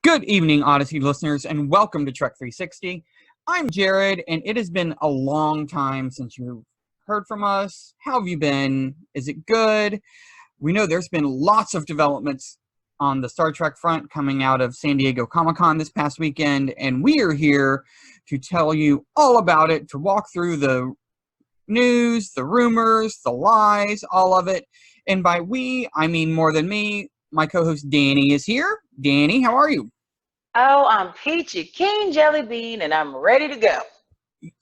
Good evening, Odyssey listeners, and welcome to Trek360. I'm Jared, and it has been a long time since you've heard from us. How have you been? Is it good? We know there's been lots of developments on the Star Trek front coming out of San Diego Comic-Con this past weekend, and we are here to tell you all about it, to walk through the news, the rumors, the lies, all of it. And by we, I mean more than me. My co-host Danny is here. Danny, how are you? Oh, I'm Peachy King Jelly Bean, and I'm ready to go.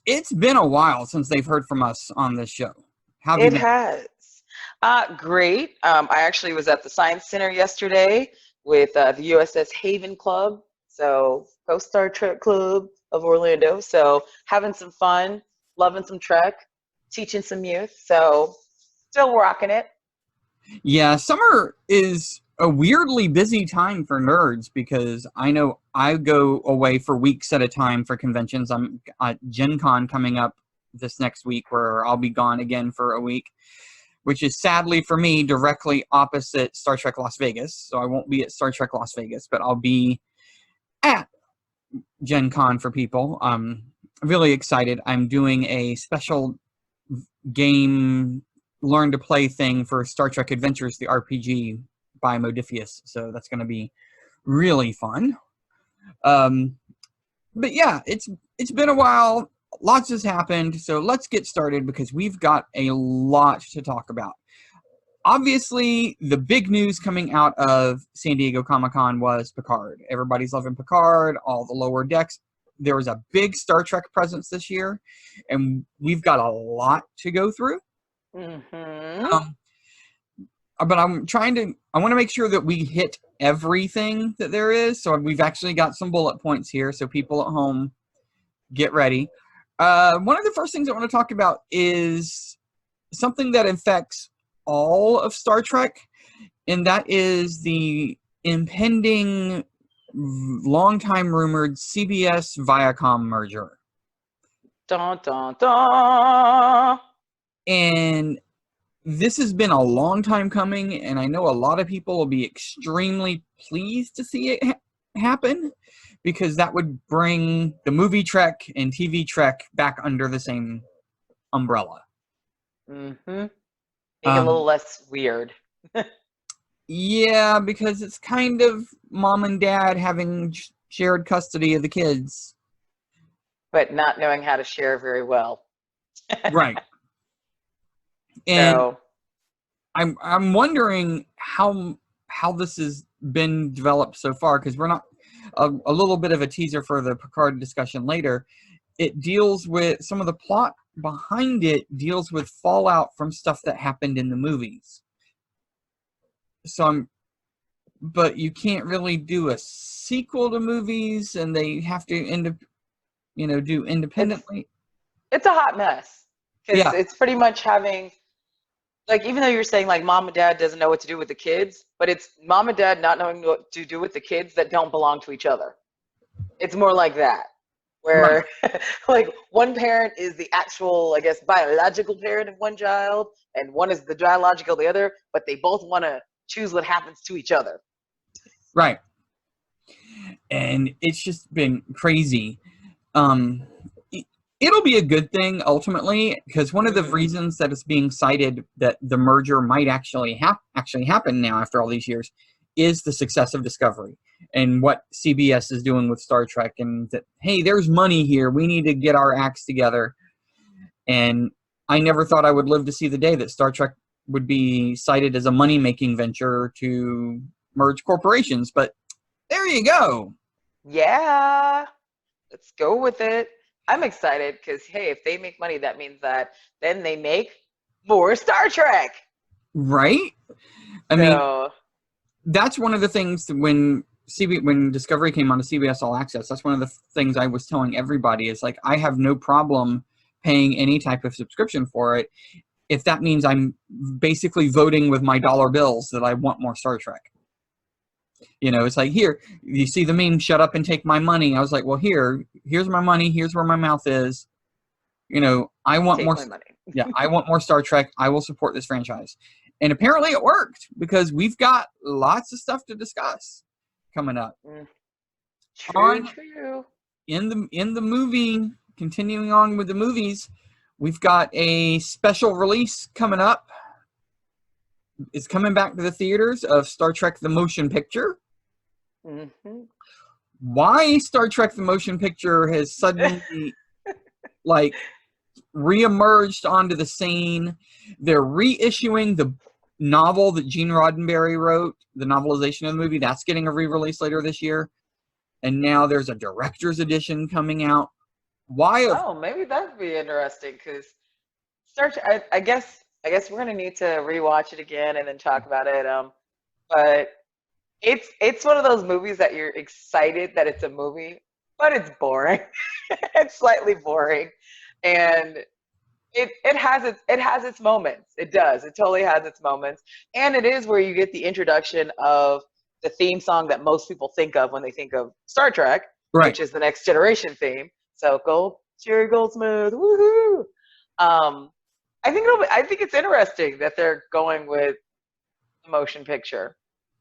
It's been a while since they've heard from us on this show. How have you It been? has. Great. I actually was at the Science Center yesterday with the USS Haven Club, so Coast Star Trek Club of Orlando. So having some fun, loving some Trek, teaching some youth. So still rocking it. Yeah, summer is a weirdly busy time for nerds because I know I go away for weeks at a time for conventions. I'm at Gen Con coming up this next week where I'll be gone again for a week, which is sadly for me directly opposite Star Trek Las Vegas. So I won't be at Star Trek Las Vegas, but I'll be at Gen Con for people. I'm really excited. I'm doing a special game learn to play thing for Star Trek Adventures, the RPG by Modiphius. So that's going to be really fun. But yeah, it's been a while. Lots has happened. So let's get started because we've got a lot to talk about. Obviously, the big news coming out of San Diego Comic-Con was Picard. Everybody's loving Picard, all the lower decks. There was a big Star Trek presence this year, and we've got a lot to go through. Mm-hmm. But I want to make sure that we hit everything that there is. So we've actually got some bullet points here. So people at home, get ready. One of the first things I want to talk about is something that affects all of Star Trek. And that is the impending, long-time rumored CBS-Viacom merger. Dun, dun, dun. And this has been a long time coming, and I know a lot of people will be extremely pleased to see it happen because that would bring the movie Trek and TV Trek back under the same umbrella. Mm-hmm. Make it a little less weird. Yeah, because it's kind of mom and dad having shared custody of the kids. But not knowing how to share very well. Right. And So, I'm wondering how this has been developed so far, because we're not a little bit of a teaser for the Picard discussion later. It deals with some of the plot behind it, deals with fallout from stuff that happened in the movies. So but you can't really do a sequel to movies, and they have to do independently. it's a hot mess because Yeah. it's pretty much having, like, even though you're saying like mom and dad doesn't know what to do with the kids, but it's mom and dad not knowing what to do with the kids that don't belong to each other. It's more like that, where like one parent is the actual, I guess, biological parent of one child, and one is the biological of the other, but they both want to choose what happens to each other. Right. And it's just been crazy. It'll be a good thing ultimately, because one of the reasons that it's being cited that the merger might actually happen now after all these years is the success of Discovery and what CBS is doing with Star Trek, and that, hey, there's money here. We need to get our acts together. And I never thought I would live to see the day that Star Trek would be cited as a money-making venture to merge corporations, but there you go. Yeah, let's go with it. I'm excited because, hey, if they make money, that means that then they make more Star Trek. Right? I mean, that's one of the things that when Discovery came onto CBS All Access, that's one of the things I was telling everybody is, like, I have no problem paying any type of subscription for it if that means I'm basically voting with my dollar bills that I want more Star Trek. It's like, here, you see the meme, shut up and take my money. I was like, well, here's my money. Here's where my mouth is. I want more. Yeah, I want more Star Trek. I will support this franchise. And apparently it worked because we've got lots of stuff to discuss coming up. True, On true. in the movie, continuing on with the movies, we've got a special release coming up. It's coming back to the theaters of Star Trek the Motion Picture. Mm-hmm. Why Star Trek the Motion Picture has suddenly like reemerged onto the scene. They're reissuing the novel that Gene Roddenberry wrote, the novelization of the movie. That's getting a re-release later this year. And now there's a director's edition coming out. Why? Oh, maybe that'd be interesting because I guess we're gonna need to rewatch it again and then talk about it. But it's one of those movies that you're excited that it's a movie, but it's boring. It's slightly boring, and it has its moments. It does. It totally has its moments, and it is where you get the introduction of the theme song that most people think of when they think of Star Trek, Right. which is the Next Generation theme. So Jerry Goldsmith, woohoo! I think it's interesting that they're going with the motion picture,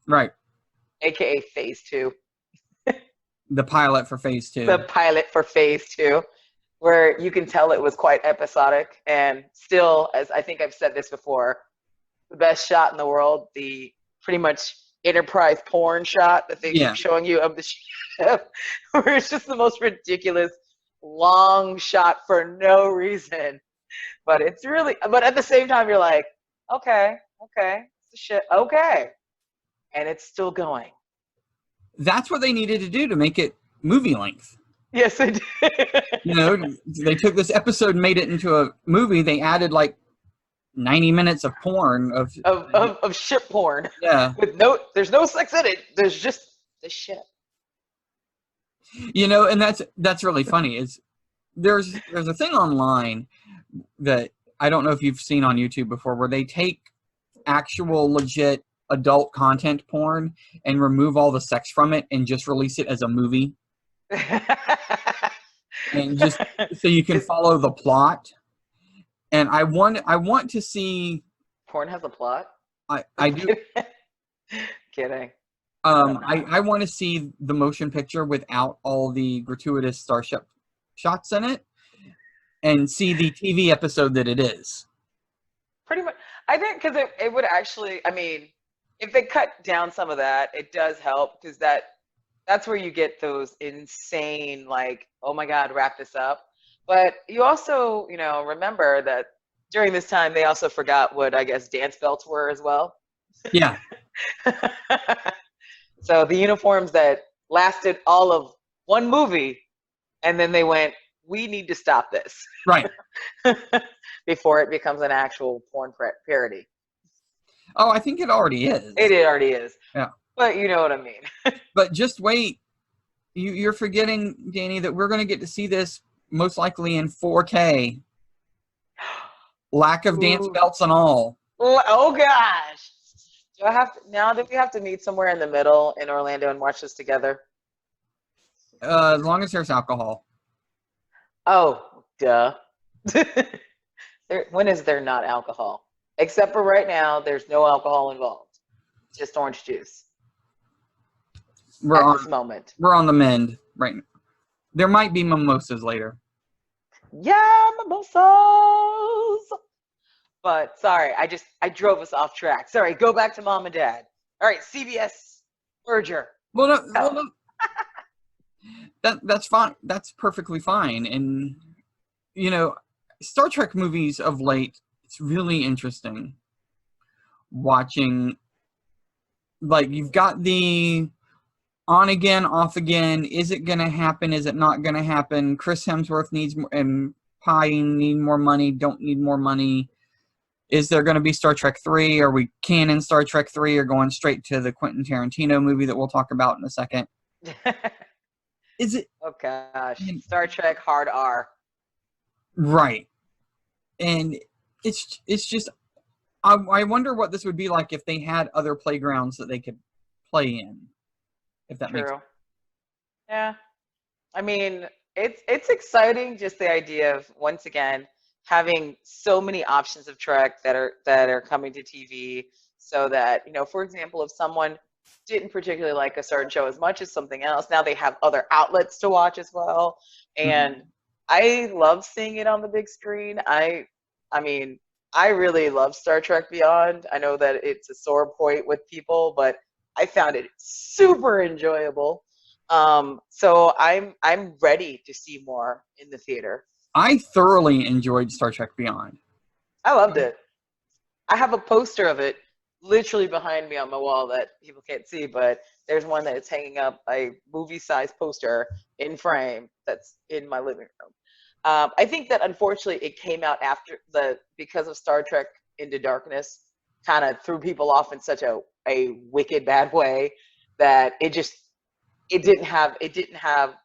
Right. aka Phase 2. The pilot for Phase 2. The pilot for Phase 2, where you can tell it was quite episodic and still, as I think I've said this before, the best shot in the world, the pretty much Enterprise porn shot that they keep showing you of the ship, where it's just the most ridiculous long shot for no reason. But it's really, but at the same time, you're like, okay, it's the ship, okay. And it's still going. That's what they needed to do to make it movie length. Yes, they did. You know, they took this episode and made it into a movie. They added like 90 minutes of porn of ship porn. Yeah. There's no sex in it. There's just the ship. You know, and that's really funny. Is there's a thing online that I don't know if you've seen on YouTube before, where they take actual legit adult content porn and remove all the sex from it and just release it as a movie. And just so you can follow the plot. And I want to see. Porn has a plot? I do. Kidding. I want to see the motion picture without all the gratuitous starship shots in it, and see the TV episode that it is. Pretty much. I think because it would actually, I mean, if they cut down some of that, it does help, because that's where you get those insane, like, oh my God, wrap this up. But you also, remember that during this time, they also forgot what, I guess, dance belts were as well. Yeah. So the uniforms that lasted all of one movie, and then they went, we need to stop this. Right. Before it becomes an actual porn parody. Oh, I think it already is. It already is. Yeah. But you know what I mean. But just wait. You're forgetting, Danny, that we're going to get to see this most likely in 4K. Lack of dance belts and all. Oh gosh. Do we have to meet somewhere in the middle in Orlando and watch this together? As long as there's alcohol. Oh, duh. When is there not alcohol? Except for right now, there's no alcohol involved. Just orange juice. At this moment. We're on the mend right now. There might be mimosas later. Yeah, mimosas. But sorry, I drove us off track. Sorry, go back to Mom and Dad. All right, CBS merger. Well, no. That's fine. That's perfectly fine. And Star Trek movies of late, it's really interesting watching. Like, you've got the on again, off again. Is it going to happen? Is it not going to happen? Chris Hemsworth needs more, and Pine need more money. Don't need more money. Is there going to be Star Trek 3? Are we canon Star Trek 3 or going straight to the Quentin Tarantino movie that we'll talk about in a second? Is it? Oh gosh, Star Trek hard R. Right. And it's just, I wonder what this would be like if they had other playgrounds that they could play in. If that makes sense. Yeah. I mean, it's exciting, just the idea of, once again, having so many options of Trek that are coming to TV, so that, for example, if someone didn't particularly like a certain show as much as something else. Now they have other outlets to watch as well. And I love seeing it on the big screen. I mean, I really love Star Trek Beyond. I know that it's a sore point with people, but I found it super enjoyable. So I'm ready to see more in the theater. I thoroughly enjoyed Star Trek Beyond. I loved it. I have a poster of it literally behind me on my wall that people can't see, but there's one that is hanging up, a movie-sized poster in frame that's in my living room. I think that unfortunately it came out after because of Star Trek Into Darkness kind of threw people off in such a wicked bad way that it didn't have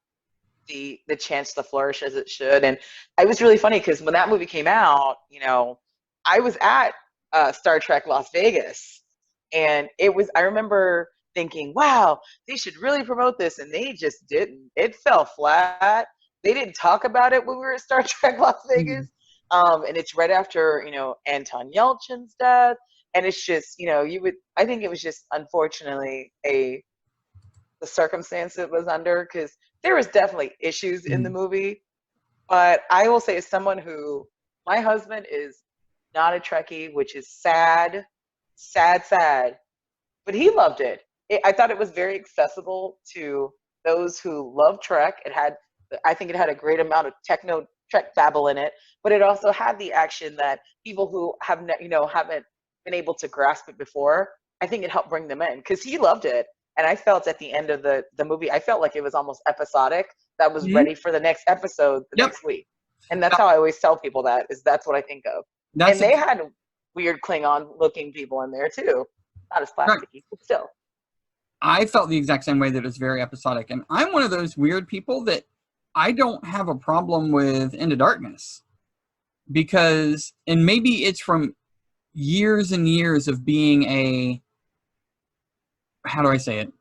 the chance to flourish as it should. And it was really funny because when that movie came out, I was at Star Trek Las Vegas, and I remember thinking, wow, they should really promote this, and they just didn't. It fell flat. They didn't talk about it when we were at Star Trek Las Vegas. And it's right after, Anton Yelchin's death. And it's just, I think it was just unfortunately the circumstance it was under, because there was definitely issues in the movie. But I will say, as someone who, my husband is not a Trekkie, which is sad, but he loved it. I thought it was very accessible to those who love Trek. I think it had a great amount of techno Trek babble in it, but it also had the action that people who haven't been able to grasp it before, I think it helped bring them in, because he loved it. And I felt at the end of the movie, I felt like it was almost episodic, that was ready for the next episode next week. And that's how I always tell people that's what I think of. And they had weird Klingon-looking people in there too. Not as plasticky, but still. I felt the exact same way, that it's very episodic. And I'm one of those weird people that I don't have a problem with Into Darkness. Because, and maybe it's from years and years of being how do I say it?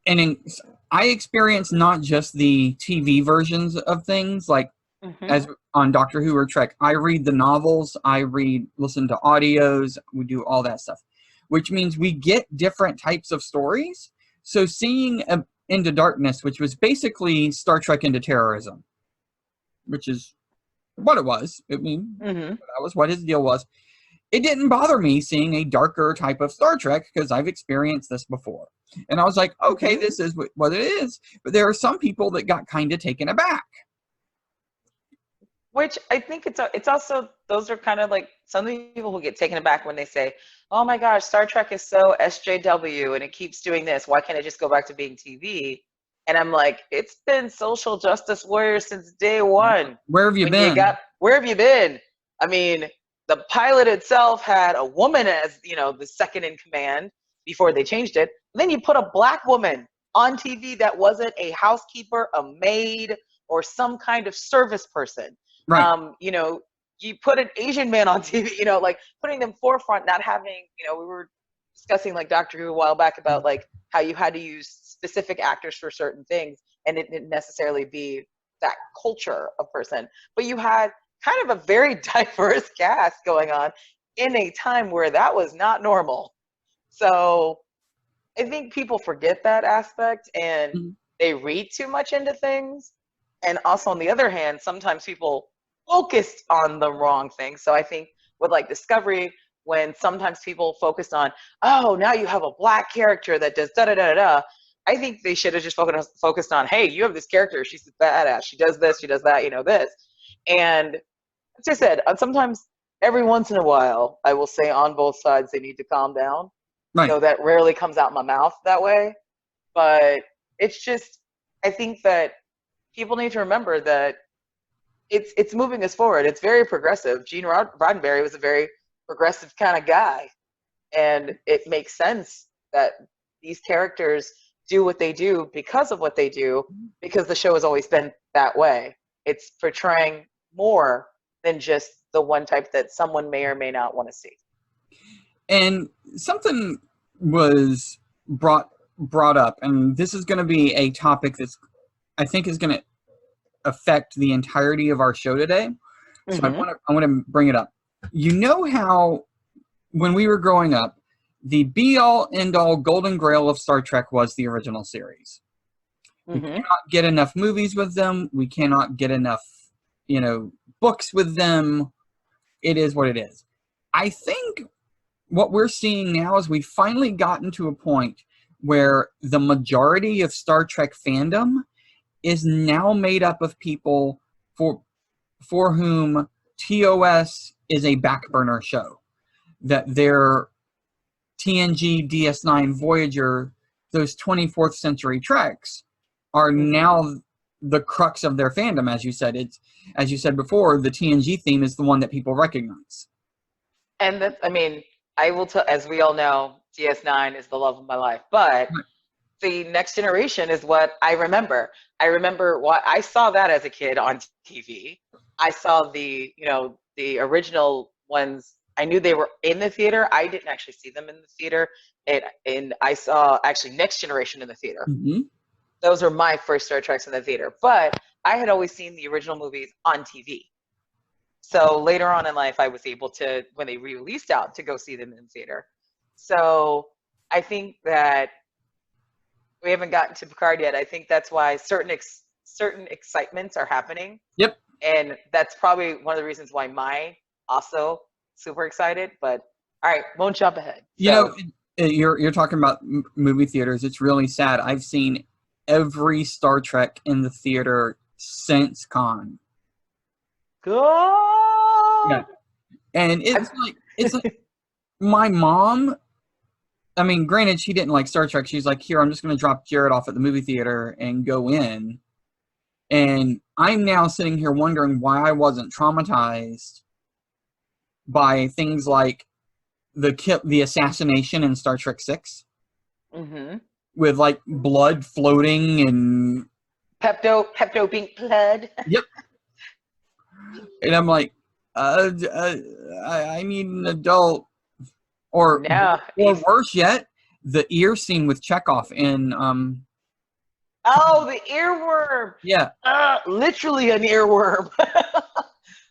And I experienced not just the TV versions of things, like as on Doctor Who or Trek. I read the novels, listen to audios, we do all that stuff, which means we get different types of stories. So seeing Into Darkness, which was basically Star Trek Into Terrorism, which is what it was. I mean, that was what his deal was. It didn't bother me seeing a darker type of Star Trek, because I've experienced this before. And I was like, okay, this is what it is. But there are some people that got kind of taken aback. Which I think it's also, those are kind of like some of the people who get taken aback when they say, oh my gosh, Star Trek is so SJW and it keeps doing this. Why can't it just go back to being TV? And I'm like, it's been social justice warriors since day one. Where have you been? Where have you been? I mean, the pilot itself had a woman as, the second in command before they changed it. And then you put a black woman on TV that wasn't a housekeeper, a maid, or some kind of service person. Right. You put an Asian man on TV, like putting them forefront, not having, we were discussing like Doctor Who a while back about like how you had to use specific actors for certain things, and it didn't necessarily be that culture of person. But you had kind of a very diverse cast going on in a time where that was not normal. So I think people forget that aspect, and they read too much into things. And also on the other hand, sometimes people focused on the wrong thing. So I think with like Discovery, when sometimes people focused on, oh, now you have a black character that does da-da-da-da-da, I think they should have just focused on, hey, you have this character, she's a badass, she does this, she does that, this. And as I said, sometimes every once in a while, I will say on both sides, they need to calm down. Right. So that rarely comes out my mouth that way. But it's just, I think that people need to remember that it's moving us forward. It's very progressive. Gene Roddenberry was a very progressive kind of guy. And it makes sense that these characters do what they do because of what they do, because the show has always been that way. It's portraying more than just the one type that someone may or may not want to see. And something was brought up, and this is going to be a topic that's, I think, is going to affect the entirety of our show today. So I want to bring it up. You know how when we were growing up, the be-all, end-all, golden grail of Star Trek was the original series. We cannot get enough movies with them. We cannot get enough, books with them. It is what it is. I think what we're seeing now is we've finally gotten to a point where the majority of Star Trek fandom is now made up of people for whom TOS is a back burner show. That their TNG, DS9, Voyager, those 24th century Treks are now the crux of their fandom, as you said. It's, as you said before, the TNG theme is the one that people recognize. And that's, I will tell, as we all know, DS9 is the love of my life. But the Next Generation is what I remember. I remember what I saw that as a kid on TV. I saw the original ones. I knew they were in the theater. I didn't actually see them in the theater. And I saw actually Next Generation in the theater. Those are my first Star Treks in the theater. But I had always seen the original movies on TV. So later on in life, I was able to, when they re-released out, to go see them in theater. So I think that we haven't gotten to Picard yet. I think that's why certain excitements are happening. Yep. And that's probably one of the reasons why mine also super excited. But all right, won't jump ahead. You're talking about movie theaters. It's really sad. I've seen every Star Trek in the theater since con. Go. Yeah. And it's like my mom, granted, she didn't like Star Trek. She's like, here, I'm just going to drop Jarrod off at the movie theater and go in. And I'm now sitting here wondering why I wasn't traumatized by things like the assassination in Star Trek 6. With, like, blood floating and... Pepto pink blood. Yep. And I'm like, I need an adult. Or worse yet, the ear scene with Chekhov in oh, the earworm. Yeah. Literally an earworm.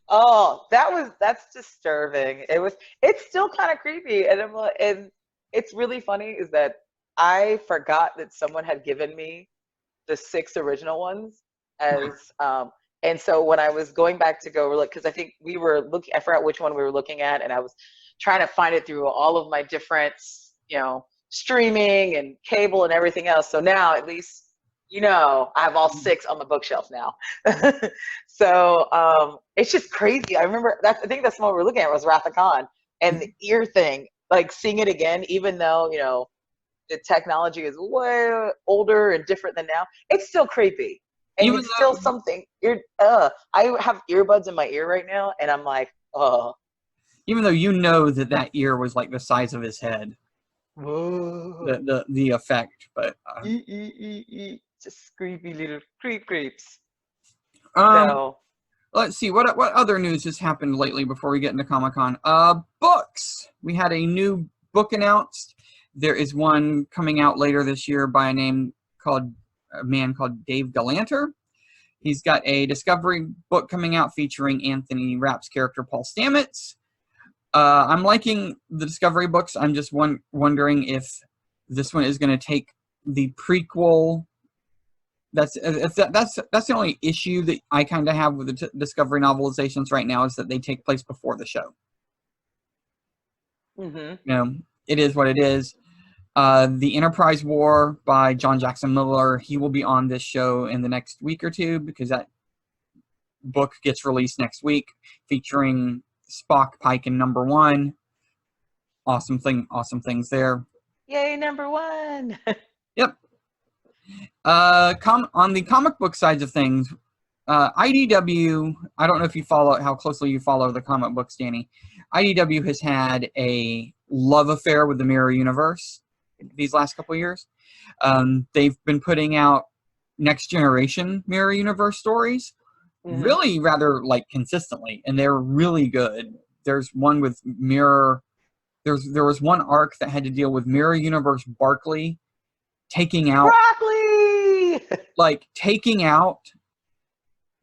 Oh, that's disturbing. It's still kind of creepy, and it's really funny is that I forgot that someone had given me the 6 original ones as and so when I was going back to go look, because I think we were looking, I forgot which one we were looking at, and I was trying to find it through all of my different, streaming and cable and everything else. So now at least, I have all 6 on the bookshelf now. So it's just crazy. I remember I think that's what we were looking at was Wrath of Khan, and the ear thing, like seeing it again, even though, the technology is way older and different than now, it's still creepy. And even it's still something. I have earbuds in my ear right now, and I'm like, even though that ear was like the size of his head. Whoa. The effect, but just creepy little creeps. Let's see what other news has happened lately before we get into Comic-Con. Books. We had a new book announced. There is one coming out later this year by a man called Dave Galanter. He's got a Discovery book coming out featuring Anthony Rapp's character Paul Stamets. I'm liking the Discovery books. I'm just wondering if this one is going to take the prequel. That's the only issue that I kind of have with the Discovery novelizations right now, is that they take place before the show. It is what it is. The Enterprise War by John Jackson Miller, he will be on this show in the next week or two, because that book gets released next week, featuring Spock, Pike, and Number One. Awesome things there. Yay, Number One! Yep. On the comic book sides of things, IDW, I don't know if how closely you follow the comic books, Danny. IDW has had a love affair with the Mirror Universe these last couple of years. They've been putting out Next Generation Mirror Universe stories really rather consistently, and they're really good. There's one with Mirror. There was one arc that had to deal with Mirror Universe Barclay taking out taking out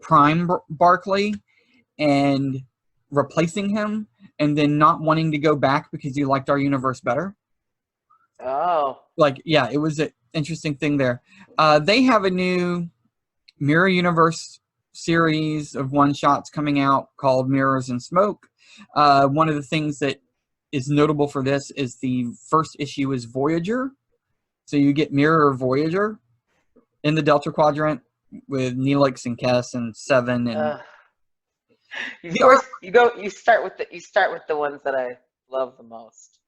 Prime Barclay and replacing him, and then not wanting to go back because he liked our universe better. Oh. Like, yeah, it was an interesting thing there. They have a new Mirror Universe series of one-shots coming out called Mirrors and Smoke. One of the things that is notable for this is the first issue is Voyager. So you get Mirror Voyager in the Delta Quadrant with Neelix and Kess and Seven and Of course, you start with the ones that I love the most.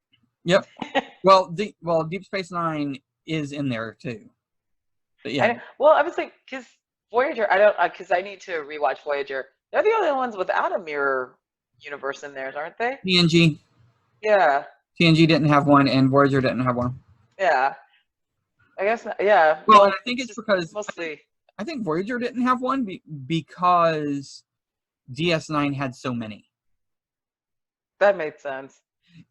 Yep. Well, Deep Space Nine is in there too. But yeah. Well, I was like, because Voyager, because I need to rewatch Voyager. They're the only ones without a mirror universe in theirs, aren't they? TNG. Yeah. TNG didn't have one, and Voyager didn't have one. Yeah. I guess not, yeah. Well, and I think it's because mostly. I think Voyager didn't have one because DS9 had so many. That made sense.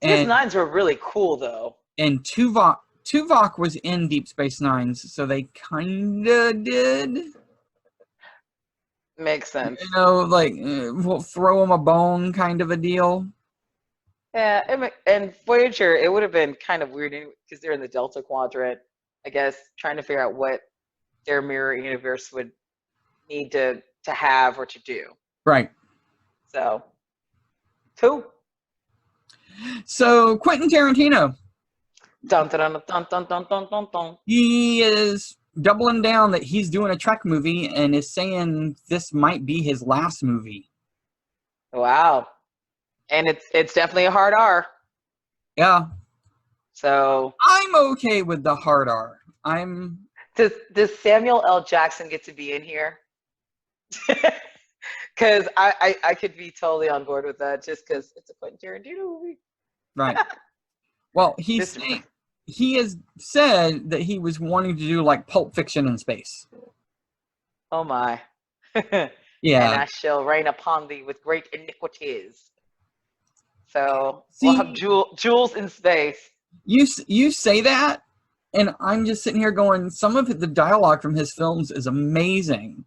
DS9s were really cool, though. And Tuvok was in Deep Space Nines, so they kinda did. Makes sense. You know, like we'll throw them a bone, kind of a deal. Yeah, and Voyager, it would have been kind of weird because they're in the Delta Quadrant. I guess trying to figure out what their mirror universe would need to have or to do. Right. So, cool. So Quentin Tarantino. Dun, dun, dun, dun, dun, dun, dun, dun, dun. He is doubling down that he's doing a Trek movie and is saying this might be his last movie. Wow. And it's definitely a hard R. Yeah. So I'm okay with the hard R. Does Samuel L. Jackson get to be in here? Because I could be totally on board with that just because it's a Quentin Tarantino movie. Right. Well, he has said that he was wanting to do like Pulp Fiction in space. Oh my. Yeah. And I shall reign upon thee with great iniquities. So we'll have Jules in space. You say that, and I'm just sitting here going, some of the dialogue from his films is amazing.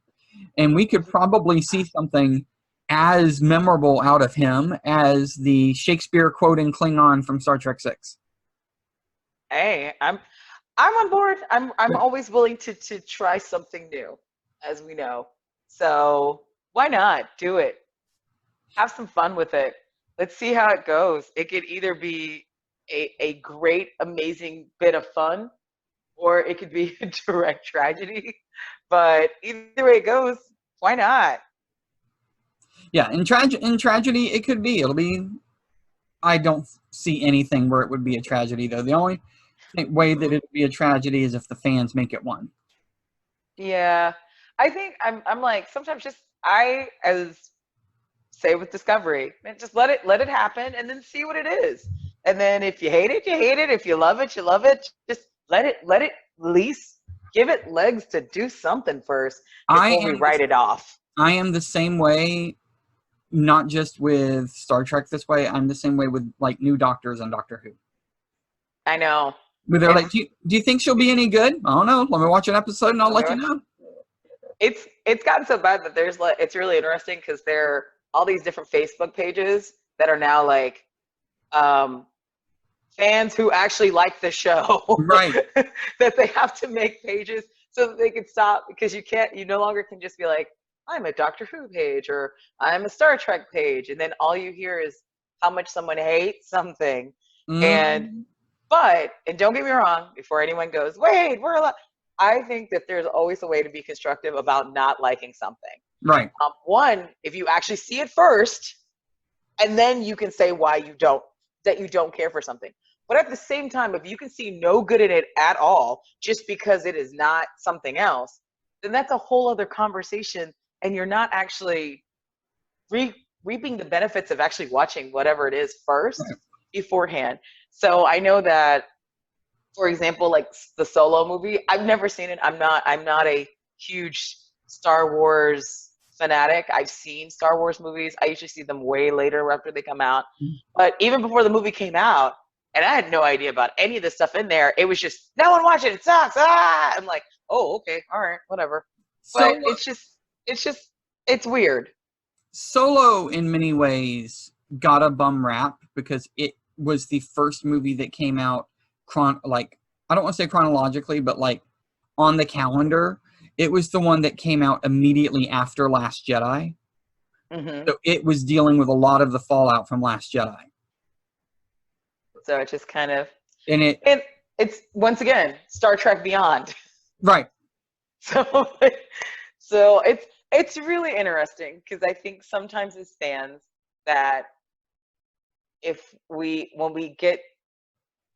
And we could probably see something as memorable out of him as the Shakespeare quoting Klingon from Star Trek 6. Hey, I'm on board. I'm always willing to try something new, as we know. So why not do it? Have some fun with it. Let's see how it goes. It could either be a great, amazing bit of fun, or it could be a direct tragedy. But either way it goes, why not? Yeah, in tragedy, it could be. It'll be. I don't see anything where it would be a tragedy, though. The only way that it would be a tragedy is if the fans make it one. Yeah, I think I'm like sometimes say with Discovery, man, just let it happen and then see what it is. And then if you hate it, you hate it. If you love it, you love it. Just let it at least give it legs to do something first before we write it off. I am the same way, not just with Star Trek this way. I'm the same way with like new Doctors on Doctor Who. I know. But they're like, do you think she'll be any good? I don't know. Let me watch an episode and I'll let you know. It's gotten so bad that there's like, it's really interesting because there are all these different Facebook pages that are now like fans who actually like the show. Right. That they have to make pages so that they can stop, because you no longer can just be like, I'm a Doctor Who page or I'm a Star Trek page, and then all you hear is how much someone hates something. And don't get me wrong, before anyone goes, wait, we're allowed. I think that there's always a way to be constructive about not liking something. Right. One, if you actually see it first, and then you can say why you don't care for something. But at the same time, if you can see no good in it at all, just because it is not something else, then that's a whole other conversation, and you're not actually reaping the benefits of actually watching whatever it is first beforehand. So I know that, for example, like the Solo movie, I've never seen it. I'm not a huge Star Wars fanatic. I've seen Star Wars movies. I usually see them way later after they come out. But even before the movie came out, and I had no idea about any of the stuff in there, it was just, no one watch it, it sucks. Ah! I'm like, oh, okay, all right, whatever. But it's weird. Solo, in many ways, got a bum rap because it was the first movie that came out I don't want to say chronologically, but like on the calendar, it was the one that came out immediately after Last Jedi. Mm-hmm. So it was dealing with a lot of the fallout from Last Jedi. So it just kind of, And it's once again Star Trek Beyond. right. So so it's really interesting because I think sometimes as fans that when we get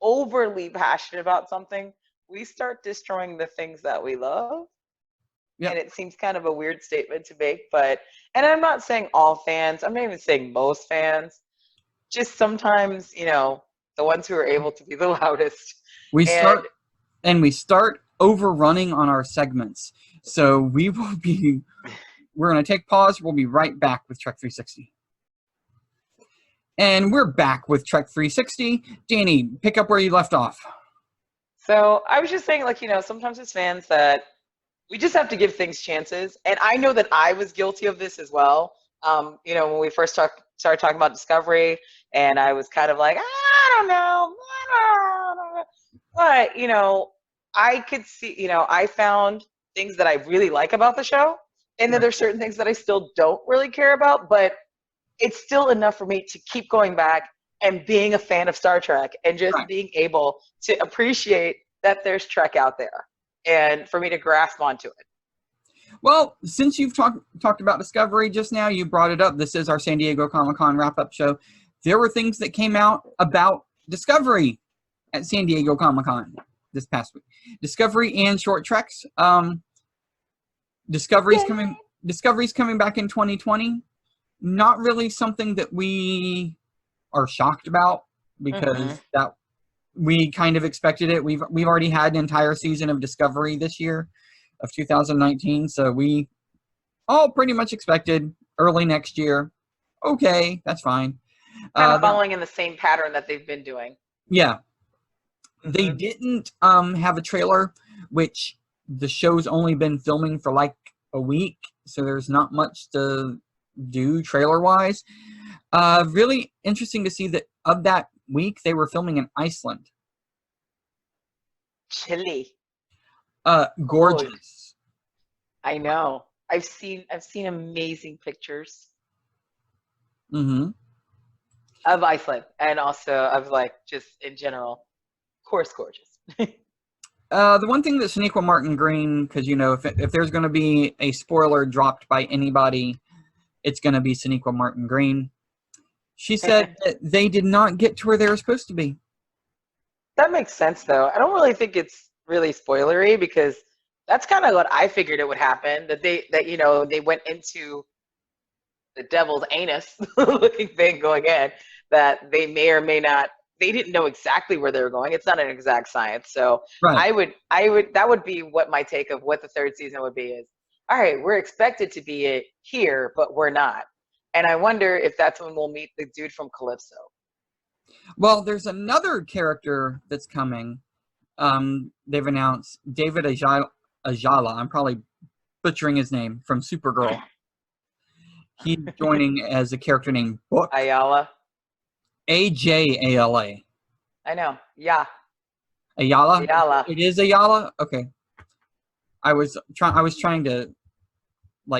overly passionate about something, we start destroying the things that we love. Yep. And it seems kind of a weird statement to make, and I'm not saying all fans, I'm not even saying most fans, just sometimes, the ones who are able to be the loudest. We start overrunning on our segments. So we're going to take pause. We'll be right back with Trek360. And we're back with Trek360. Danny, pick up where you left off. So I was just saying, sometimes as fans that we just have to give things chances. And I know that I was guilty of this as well. When we first started talking about Discovery, and I was kind of like, I don't know. But, I could see, I found things that I really like about the show. And then there's certain things that I still don't really care about, but it's still enough for me to keep going back and being a fan of Star Trek and just being able to appreciate that there's Trek out there and for me to grasp onto it. Well, since you've talked about Discovery just now, you brought it up. This is our San Diego Comic-Con wrap-up show. There were things that came out about Discovery at San Diego Comic-Con this past week. Discovery and short treks. Discovery's coming back in 2020. Not really something that we are shocked about because that we kind of expected it. We've already had an entire season of Discovery this year of 2019, so we all pretty much expected early next year. Okay, that's fine. Kind of following in the same pattern that they've been doing. Yeah. They didn't have a trailer, which the show's only been filming for like a week, so there's not much to do trailer-wise. Really interesting to see that of that week, they were filming in Iceland. Chilly. Gorgeous. Cold. I know. I've seen amazing pictures of Iceland and also of just in general. Of course, gorgeous. The one thing that Sonequa Martin Green, because if there's going to be a spoiler dropped by anybody, it's going to be Sonequa Martin Green. She said that they did not get to where they were supposed to be. That makes sense, though. I don't really think it's really spoilery because that's kind of what I figured it would happen. That they went into the devil's anus looking thing going in. That they may or may not. They didn't know exactly where they were going. It's not an exact science. So that would be what my take of what the third season would be is, all right, we're expected to be here, but we're not. And I wonder if that's when we'll meet the dude from Calypso. Well, there's another character that's coming. They've announced David Ajala. I'm probably butchering his name, from Supergirl. He's joining as a character named Book. Ayala. A-J-A-L-A. I know. Yeah. Ayala? Ayala. It is Ayala? Okay. I was trying to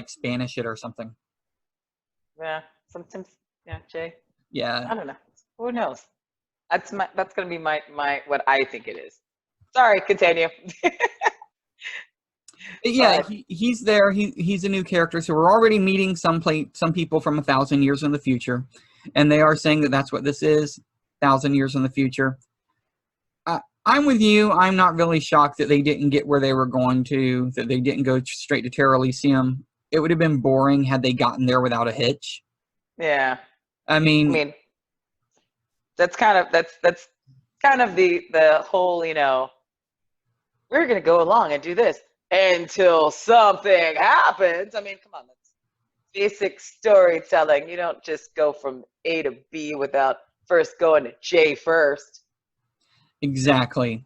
Spanish it or something. Yeah. Sometimes. Yeah. Jay. Yeah. I don't know. Who knows? That's gonna be my what I think it is. Sorry. Continue. Yeah. He's there. He's a new character. So we're already meeting some people from 1,000 years in the future. And they are saying that that's what this is, 1,000 years in the future. I'm with you. I'm not really shocked that they didn't get where they were going to, that they didn't go straight to Terra Elysium. It would have been boring had they gotten there without a hitch. Yeah. I mean that's kind of the whole, we're going to go along and do this until something happens. I mean, come on. That's basic storytelling. You don't just go from A to B without first going to J first. Exactly.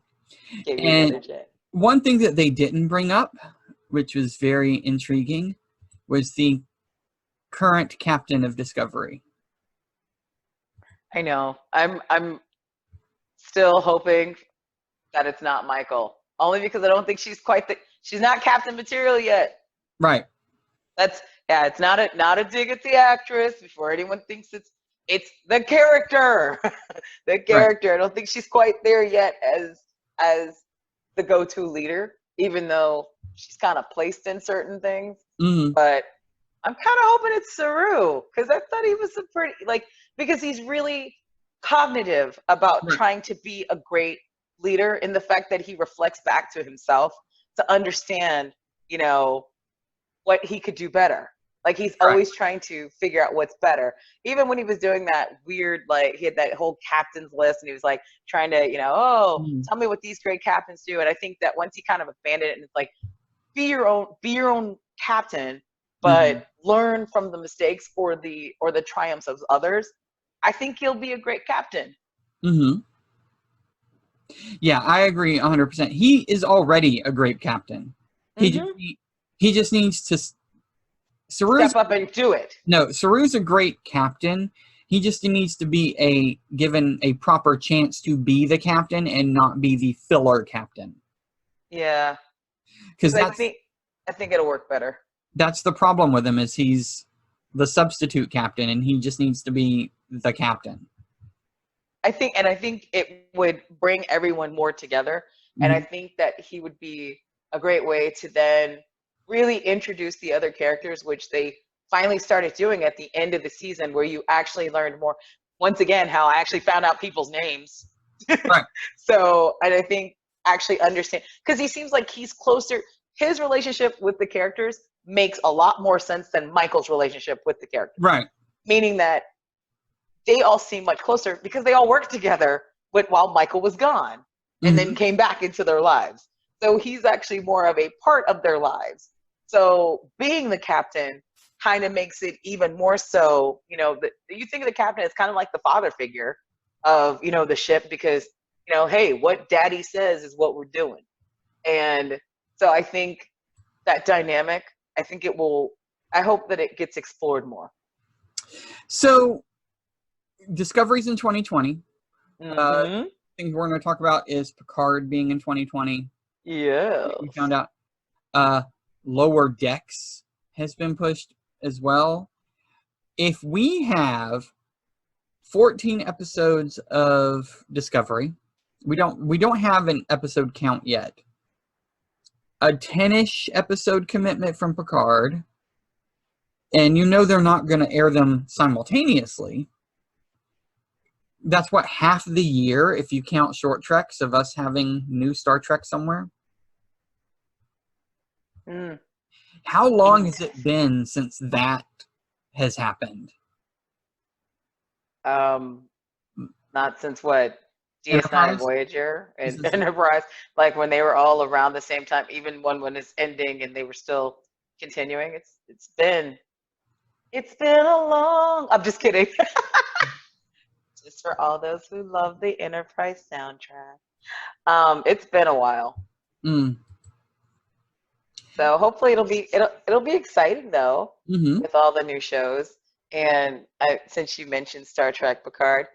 And one thing that they didn't bring up, which was very intriguing, was the current captain of Discovery. I know. I'm still hoping that it's not Michael. Only because I don't think she's she's not Captain material yet. Right. That's it's not a dig at the actress before anyone thinks it's the character. The character. Right. I don't think she's quite there yet as the go-to leader, even though she's kind of placed in certain things. Mm-hmm. But I'm kind of hoping it's Saru, because I thought he was a pretty, because he's really cognitive about trying to be a great leader, in the fact that he reflects back to himself to understand, what he could do better. Like, he's always trying to figure out what's better. Even when he was doing that weird, he had that whole captain's list, and he was trying to, tell me what these great captains do. And I think that once he kind of abandoned it, and it's be your own captain, but learn from the mistakes or the triumphs of others, I think he'll be a great captain. Mm-hmm. Yeah, I agree 100%. He is already a great captain. He just needs to step up and do it. No, Saru's a great captain. He just needs to be given a proper chance to be the captain and not be the filler captain. Yeah, because I think it'll work better. That's the problem with him, is he's the substitute captain, and he just needs to be the captain. I think it would bring everyone more together, and I think that he would be a great way to then really introduce the other characters, which they finally started doing at the end of the season, where you actually learned more. Once again, how I actually found out people's names. Right. So, and I think actually understand, because he seems like he's closer. His relationship with the characters makes a lot more sense than Michael's relationship with the characters. Right. Meaning that they all seem much closer because they all worked together while Michael was gone, and then came back into their lives. So he's actually more of a part of their lives. So being the captain kind of makes it even more so, you think of the captain as kind of like the father figure of, the ship, because, hey, what daddy says is what we're doing. And so I think that dynamic, I hope that it gets explored more. So Discovery's in 2020. Thing we're going to talk about is Picard being in 2020. Yeah. We found out Lower Decks has been pushed as well. If we have 14 episodes of Discovery, we don't have an episode count yet. A 10-ish episode commitment from Picard, and they're not going to air them simultaneously. That's what, half the year, if you count short treks of us having new Star Trek somewhere. How long has it been since that has happened? Not since what? DS9, Voyager, and Enterprise, when they were all around the same time, even when it's ending and they were still continuing. It's been a long. I'm just kidding. Just for all those who love the Enterprise soundtrack. It's been a while. So hopefully it'll be exciting though, with all the new shows. And since you mentioned Star Trek Picard,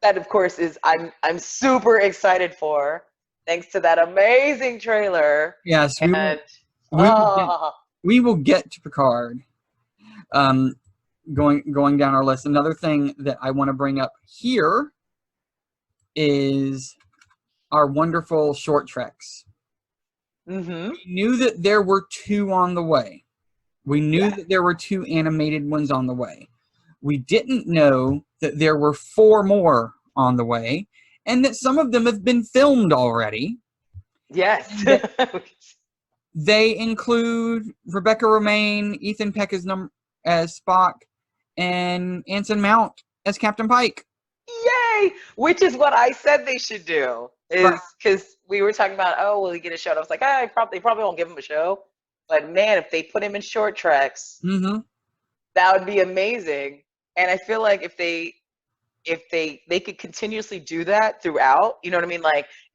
that of course is I'm super excited for, thanks to that amazing trailer. Yes, we will get to Picard. Going down our list, another thing that I want to bring up here is our wonderful short treks. We knew that there were 2 on the way. We knew that there were 2 animated ones on the way. We didn't know that there were 4 more on the way, and that some of them have been filmed already. Yes. They include Rebecca Romaine, Ethan Peck as Spock, and Anson Mount as Captain Pike. Yay! Which is what I said they should do. Is because we were talking about, will he get a show? And I was like, they probably won't give him a show. But man, if they put him in short treks, that would be amazing. And I feel like if they could continuously do that throughout, you know what I mean?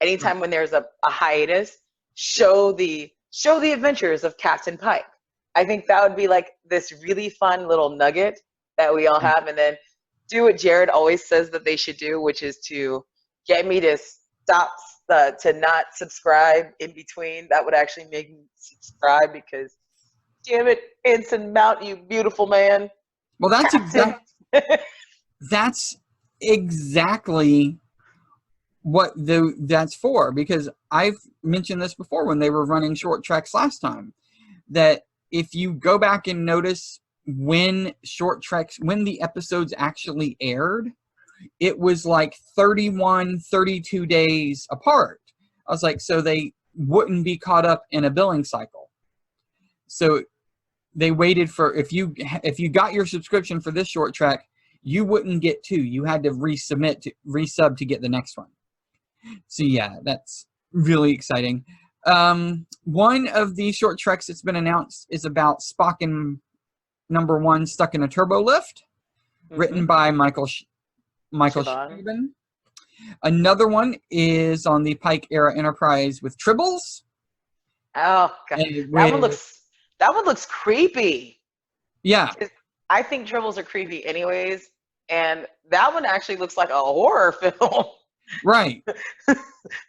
Anytime when there's a hiatus, show the adventures of Captain Pike. I think that would be this really fun little nugget that we all have, and then do what Jarrod always says that they should do, which is to get me to to not subscribe in between. That would actually make me subscribe because, damn it, Anson Mount, you beautiful man. Well, that's exactly what that's for, because I've mentioned this before when they were running short treks last time, that if you go back and notice when when the episodes actually aired, it was like 31, 32 days apart. I was like, so they wouldn't be caught up in a billing cycle. So they waited for, if you got your subscription for this short trek, you wouldn't get two. You had to resub to get the next one. So yeah, that's really exciting. One of the short treks that's been announced is about Spock and number 1 stuck in a turbo lift, written by Michael Chabon. Another one is on the Pike era Enterprise with Tribbles. Oh god, that one looks creepy. Yeah, I think Tribbles are creepy anyways, and that one actually looks like a horror film. Right.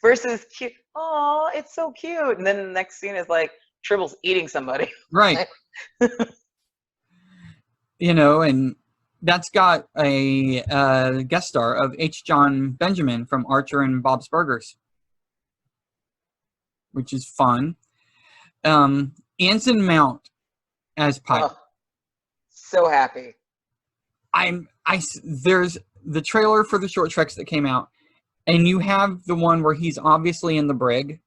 Versus cute. Oh, it's so cute. And then the next scene is like Tribbles eating somebody. Right. You know, and that's got a guest star of H. John Benjamin from Archer and Bob's Burgers, which is fun. Anson Mount as Pike. Oh, so happy. There's the trailer for the short treks that came out, and you have the one where he's obviously in the brig.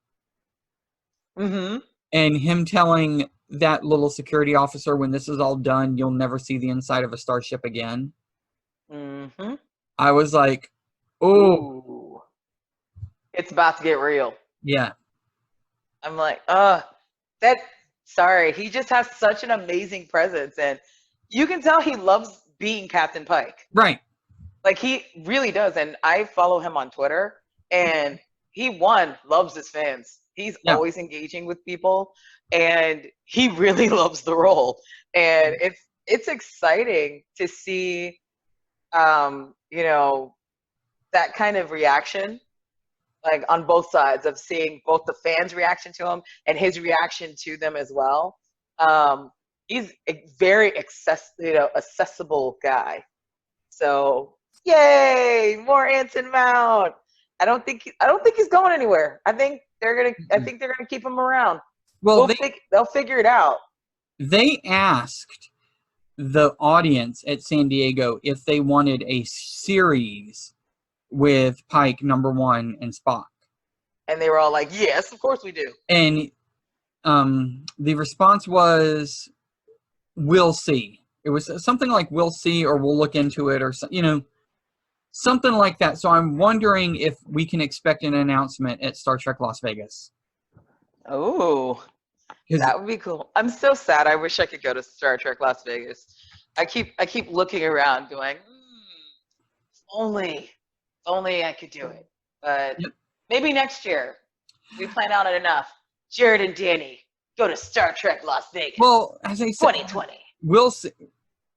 Mm-hmm. And him telling that little security officer, when this is all done, you'll never see the inside of a starship again. Mm-hmm. I was like, oh. It's about to get real. Yeah. I'm like, sorry. He just has such an amazing presence. And you can tell he loves being Captain Pike. Right. Like, he really does. And I follow him on Twitter, and he, loves his fans. He's always engaging with people, and he really loves the role. And it's exciting to see, you know, that kind of reaction, like on both sides, of seeing both the fans' reaction to him and his reaction to them as well. He's a very accessible guy. So yay, more Anson Mount. I don't think he's going anywhere. I think they're gonna keep him around. Well, they'll figure it out. They asked the audience at San Diego if they wanted a series with Pike, number 1, and Spock. And they were all like, yes, of course we do. And the response was, we'll see. It was something like, we'll see, or we'll look into it, or, you know, something like that. So I'm wondering if we can expect an announcement at Star Trek Las Vegas. Oh, that would be cool. I'm so sad. I wish I could go to Star Trek Las Vegas. I keep looking around going, if only I could do it. But maybe next year. We plan on it enough. Jarrod and Dannie, go to Star Trek Las Vegas. Well, as I said, 2020. We'll see.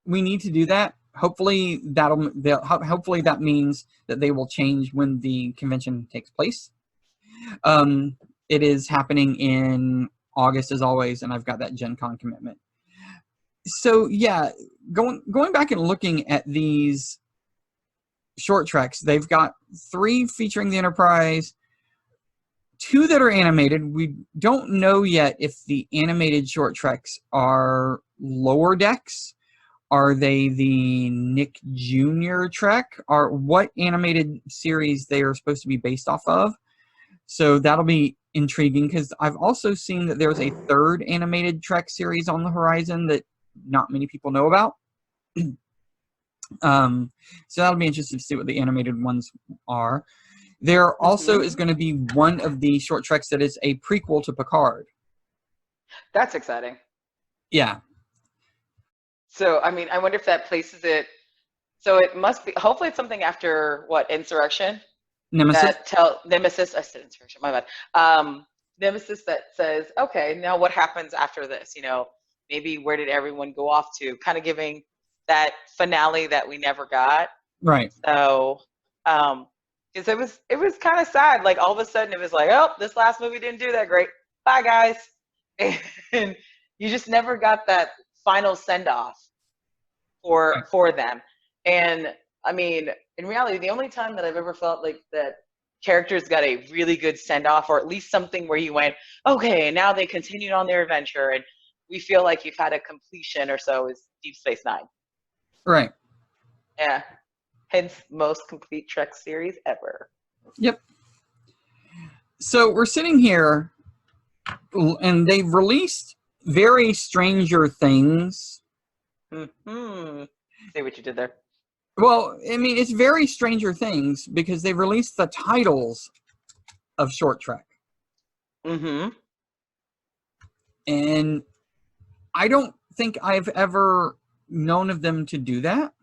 We need to do that. Hopefully that means that they will change when the convention takes place. It is happening in August as always, and I've got that Gen Con commitment. So yeah, going back and looking at these short treks, they've got 3 featuring the Enterprise, 2 that are animated. We don't know yet if the animated short treks are lower decks. Are they the Nick Jr. Trek? Or what animated series they are supposed to be based off of? So that'll be intriguing, because I've also seen that there's a 3rd animated Trek series on the horizon that not many people know about. So that'll be interesting to see what the animated ones are. There also is going to be one of the short treks that is a prequel to Picard. That's exciting. Yeah. So, I mean, I wonder if that places it. So it must be, hopefully it's something after what, Insurrection? Nemesis? Nemesis, I said Insurrection, my bad. Nemesis that says, okay, now what happens after this? You know, maybe where did everyone go off to? Kind of giving that finale that we never got. Right. So, Because it was kind of sad. Like all of a sudden, it was like, oh, this last movie didn't do that great. Bye, guys. And you just never got that final send off for them. And I mean, in reality, the only time that I've ever felt like that characters got a really good send off, or at least something where you went, okay, and now they continued on their adventure, and we feel like you've had a completion or so, is Deep Space Nine. Right. Yeah. Hence, most complete Trek series ever. Yep. So we're sitting here, and they've released Very Stranger Things. Mm-hmm. See what you did there. Well, I mean, it's Very Stranger Things because they released the titles of Short Trek. Mm-hmm. And I don't think I've ever known of them to do that.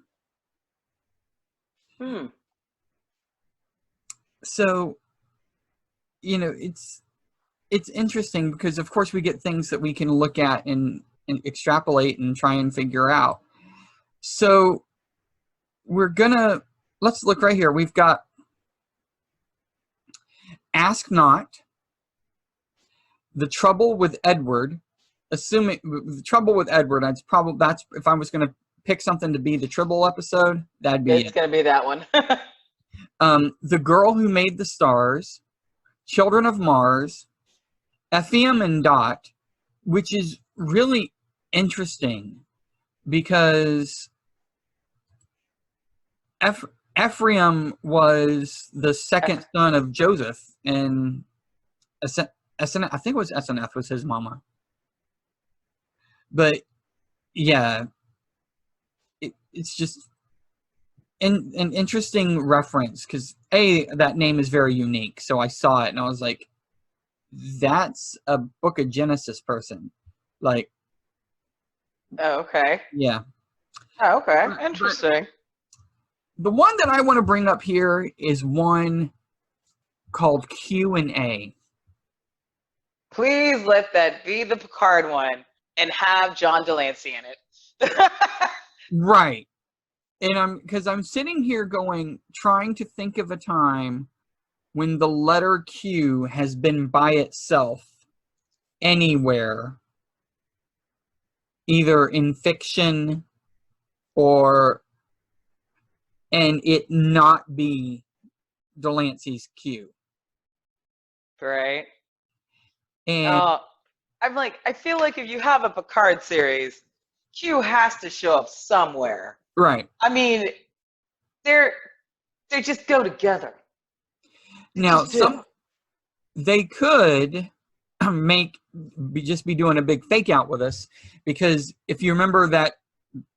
So, you know, it's interesting because, of course, we get things that we can look at and extrapolate and try and figure out. So let's look right here. We've got Ask Not, The Trouble with Edward. Assuming the Trouble with Edward, that's if I was going to pick something to be the Tribble episode, that'd be it's going to be that one. The Girl Who Made the Stars, Children of Mars, Ephraim and Dot, which is really interesting because Ephraim was the second son of Joseph, and I think it was Asenath was his mama. But yeah, it's just an interesting reference because that name is very unique. So I saw it and I was like, that's a Book of Genesis person. Like, oh, okay. Yeah. Oh, okay. Interesting. The one that I want to bring up here is one called Q&A. Please let that be the Picard one and have John Delancey in it. Right. And I'm sitting here trying to think of a time when the letter Q has been by itself anywhere, either in fiction and it not be Delancey's Q. Right. And I feel like if you have a Picard series, Q has to show up somewhere. Right. I mean, they just go together. Now, they could just be doing a big fake out with us, because if you remember that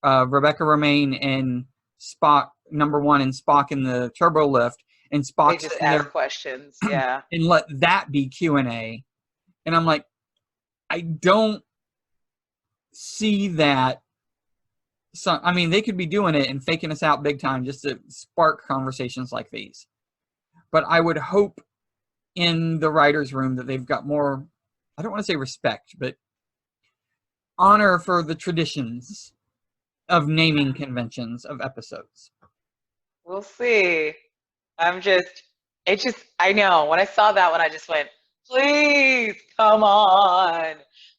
Rebecca Romaine and Spock #1 and Spock in the turbo lift, and Spock they just ask questions, yeah, and let that be Q&A, and I'm like, I don't see that. So I mean, they could be doing it and faking us out big time just to spark conversations like these. But I would hope in the writer's room that they've got more, I don't want to say respect, but honor for the traditions of naming conventions of episodes. We'll see. I know, when I saw that one, I just went, please, come on.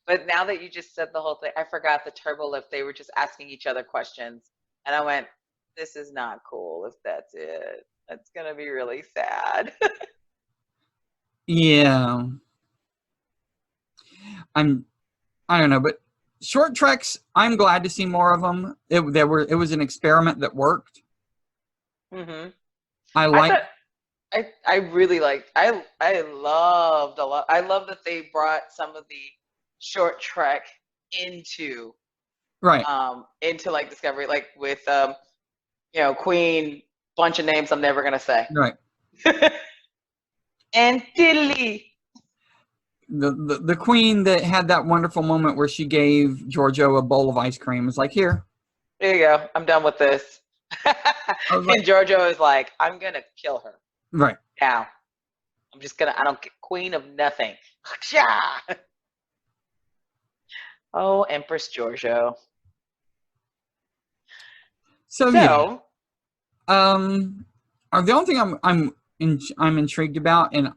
But now that you just said the whole thing, I forgot the turbo lift. They were just asking each other questions. And I went, this is not cool if that's it. That's going to be really sad. Yeah. I don't know, but short treks, I'm glad to see more of them. It was an experiment that worked. Mm-hmm. I love that they brought some of the short trek into like Discovery, like with Queen, bunch of names I'm never gonna say. Right. And Tilly. The Queen that had that wonderful moment where she gave Giorgio a bowl of ice cream. Was like, here you go, I'm done with this. And Giorgio is like, I'm gonna kill her right now. I don't get Queen of nothing. Oh, Empress Giorgio. So yeah. The only thing I'm I'm intrigued about, and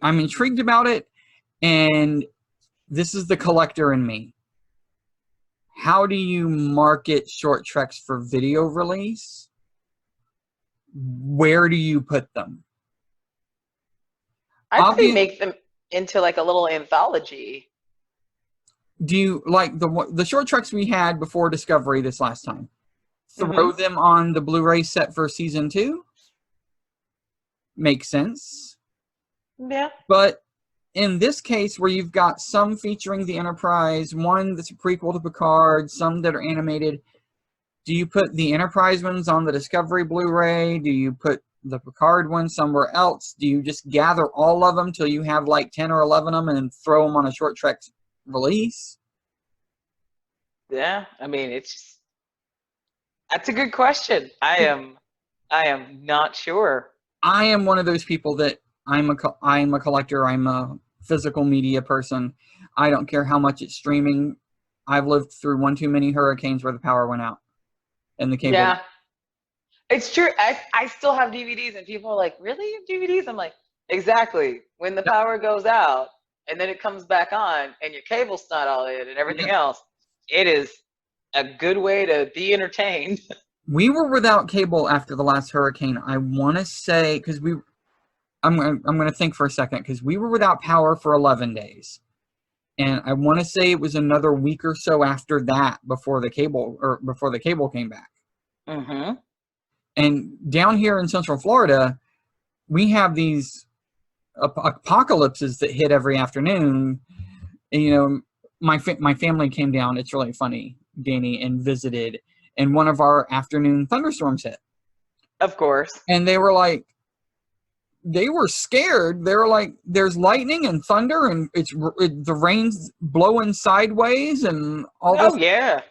I'm intrigued about it, and this is the collector in me. How do you market short treks for video release? Where do you put them? I'd say make them into like a little anthology. Do you like the short treks we had before Discovery this last time? Throw them on the Blu-ray set for season 2? Makes sense. Yeah. But in this case, where you've got some featuring the Enterprise, one that's a prequel to Picard, some that are animated, do you put the Enterprise ones on the Discovery Blu-ray? Do you put the Picard ones somewhere else? Do you just gather all of them till you have like 10 or 11 of them and throw them on a short trek release? Yeah, I mean, that's a good question. I am not sure. I am one of those people that I'm a collector. I'm a physical media person. I don't care how much it's streaming. I've lived through one too many hurricanes where the power went out and the cable. Yeah, it's true. I still have DVDs, and people are like, "Really, you have DVDs?" I'm like, "Exactly. When the power goes out, and then it comes back on, and your cable's not all in, and everything else, it is a good way to be entertained." We were without cable after the last hurricane. I want to say, because I'm going to think for a second, because we were without power for 11 days. And I want to say it was another week or so after that before the cable came back. And down here in Central Florida, we have these apocalypses that hit every afternoon. And, you know, my family came down. It's really funny, Danny, and visited. And one of our afternoon thunderstorms hit. Of course. And they were like, they were scared. They were like, there's lightning and thunder, and the rain's blowing sideways and all this. Oh, yeah.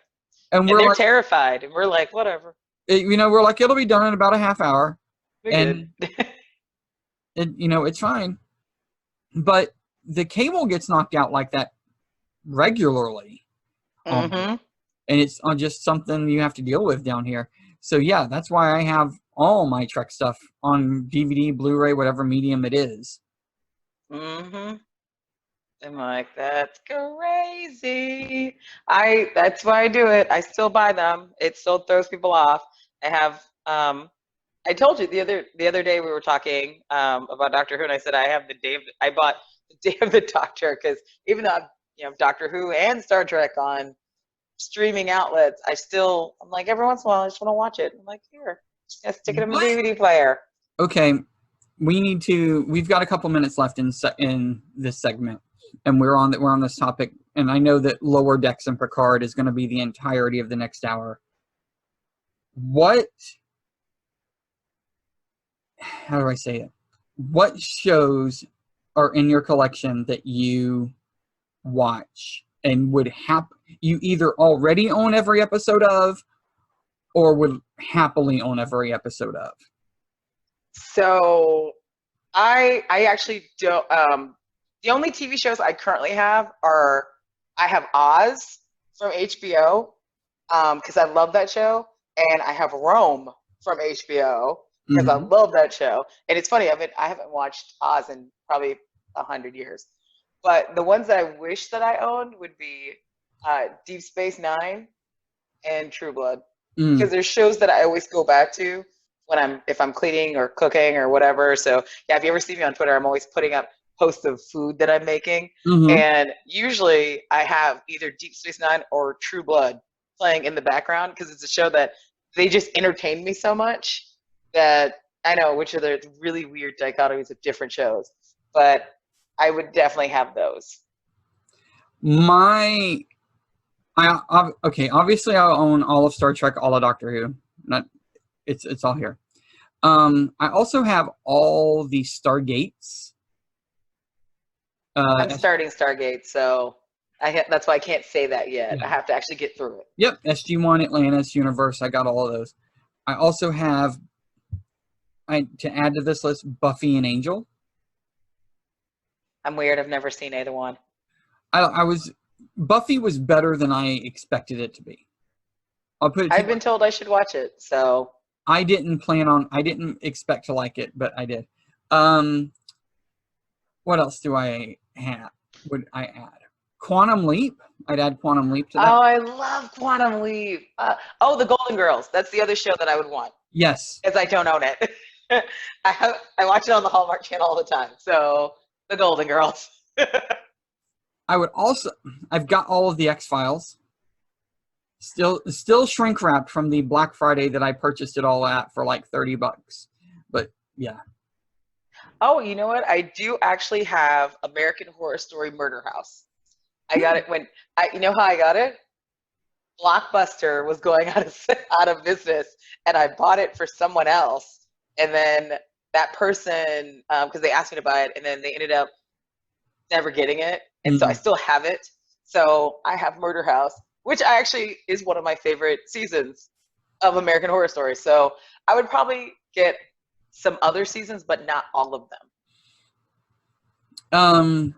And they're like, terrified. And we're like, whatever. We're like, it'll be done in about a half hour. We're good. It's fine. But the cable gets knocked out like that regularly. And it's just something you have to deal with down here. So, yeah, that's why I have all my Trek stuff on DVD, Blu-ray, whatever medium it is. I'm like, that's crazy. That's why I do it. I still buy them. It still throws people off. I have, I told you the other day we were talking about Doctor Who, and I said I bought the Day of the Doctor, because even though I have Doctor Who and Star Trek on streaming outlets, I'm like, every once in a while I just want to watch it. I'm like, here, just stick it in my DVD player. Okay, we've got a couple minutes left in this segment, and we're on this topic, and I know that Lower Decks and Picard is going to be the entirety of the next hour. How do I say it? What shows are in your collection that you watch and would you either already own every episode of, or would happily own every episode of? So I actually don't. The only TV shows I currently have I have Oz from HBO, because I love that show, and I have Rome from HBO because I love that show. And it's funny, I haven't watched Oz in probably 100 years. But the ones that I wish that I owned would be Deep Space Nine and True Blood, because there's shows that I always go back to if I'm cleaning or cooking or whatever. So yeah, if you ever see me on Twitter, I'm always putting up posts of food that I'm making, and usually I have either Deep Space Nine or True Blood playing in the background, because it's a show that they just entertain me so much that I know which are the really weird dichotomies of different shows, but I would definitely have those. Obviously I own all of Star Trek, all of Doctor Who. It's all here. I also have all the Stargates. I'm starting Stargate, so that's why I can't say that yet. Yeah. I have to actually get through it. Yep, SG-1, Atlantis, Universe. I got all of those. I also have, to add to this list, Buffy and Angel. I'm weird. I've never seen either one. Buffy was better than I expected it to be. I've been told I should watch it, so. I didn't expect to like it, but I did. What else do I have? Would I add? Quantum Leap. I'd add Quantum Leap to that. Oh, I love Quantum Leap. The Golden Girls. That's the other show that I would want. Yes. Because I don't own it. I watch it on the Hallmark Channel all the time. So the Golden Girls. I've got all of the X-Files. Still shrink wrapped from the Black Friday that I purchased it all at for like $30. But yeah. Oh, you know what? I do actually have American Horror Story Murder House. I got it you know how I got it? Blockbuster was going out of business, and I bought it for someone else. And then that person, because they asked me to buy it, and then they ended up never getting it. And so I still have it. So I have Murder House, which actually is one of my favorite seasons of American Horror Story. So I would probably get some other seasons, but not all of them.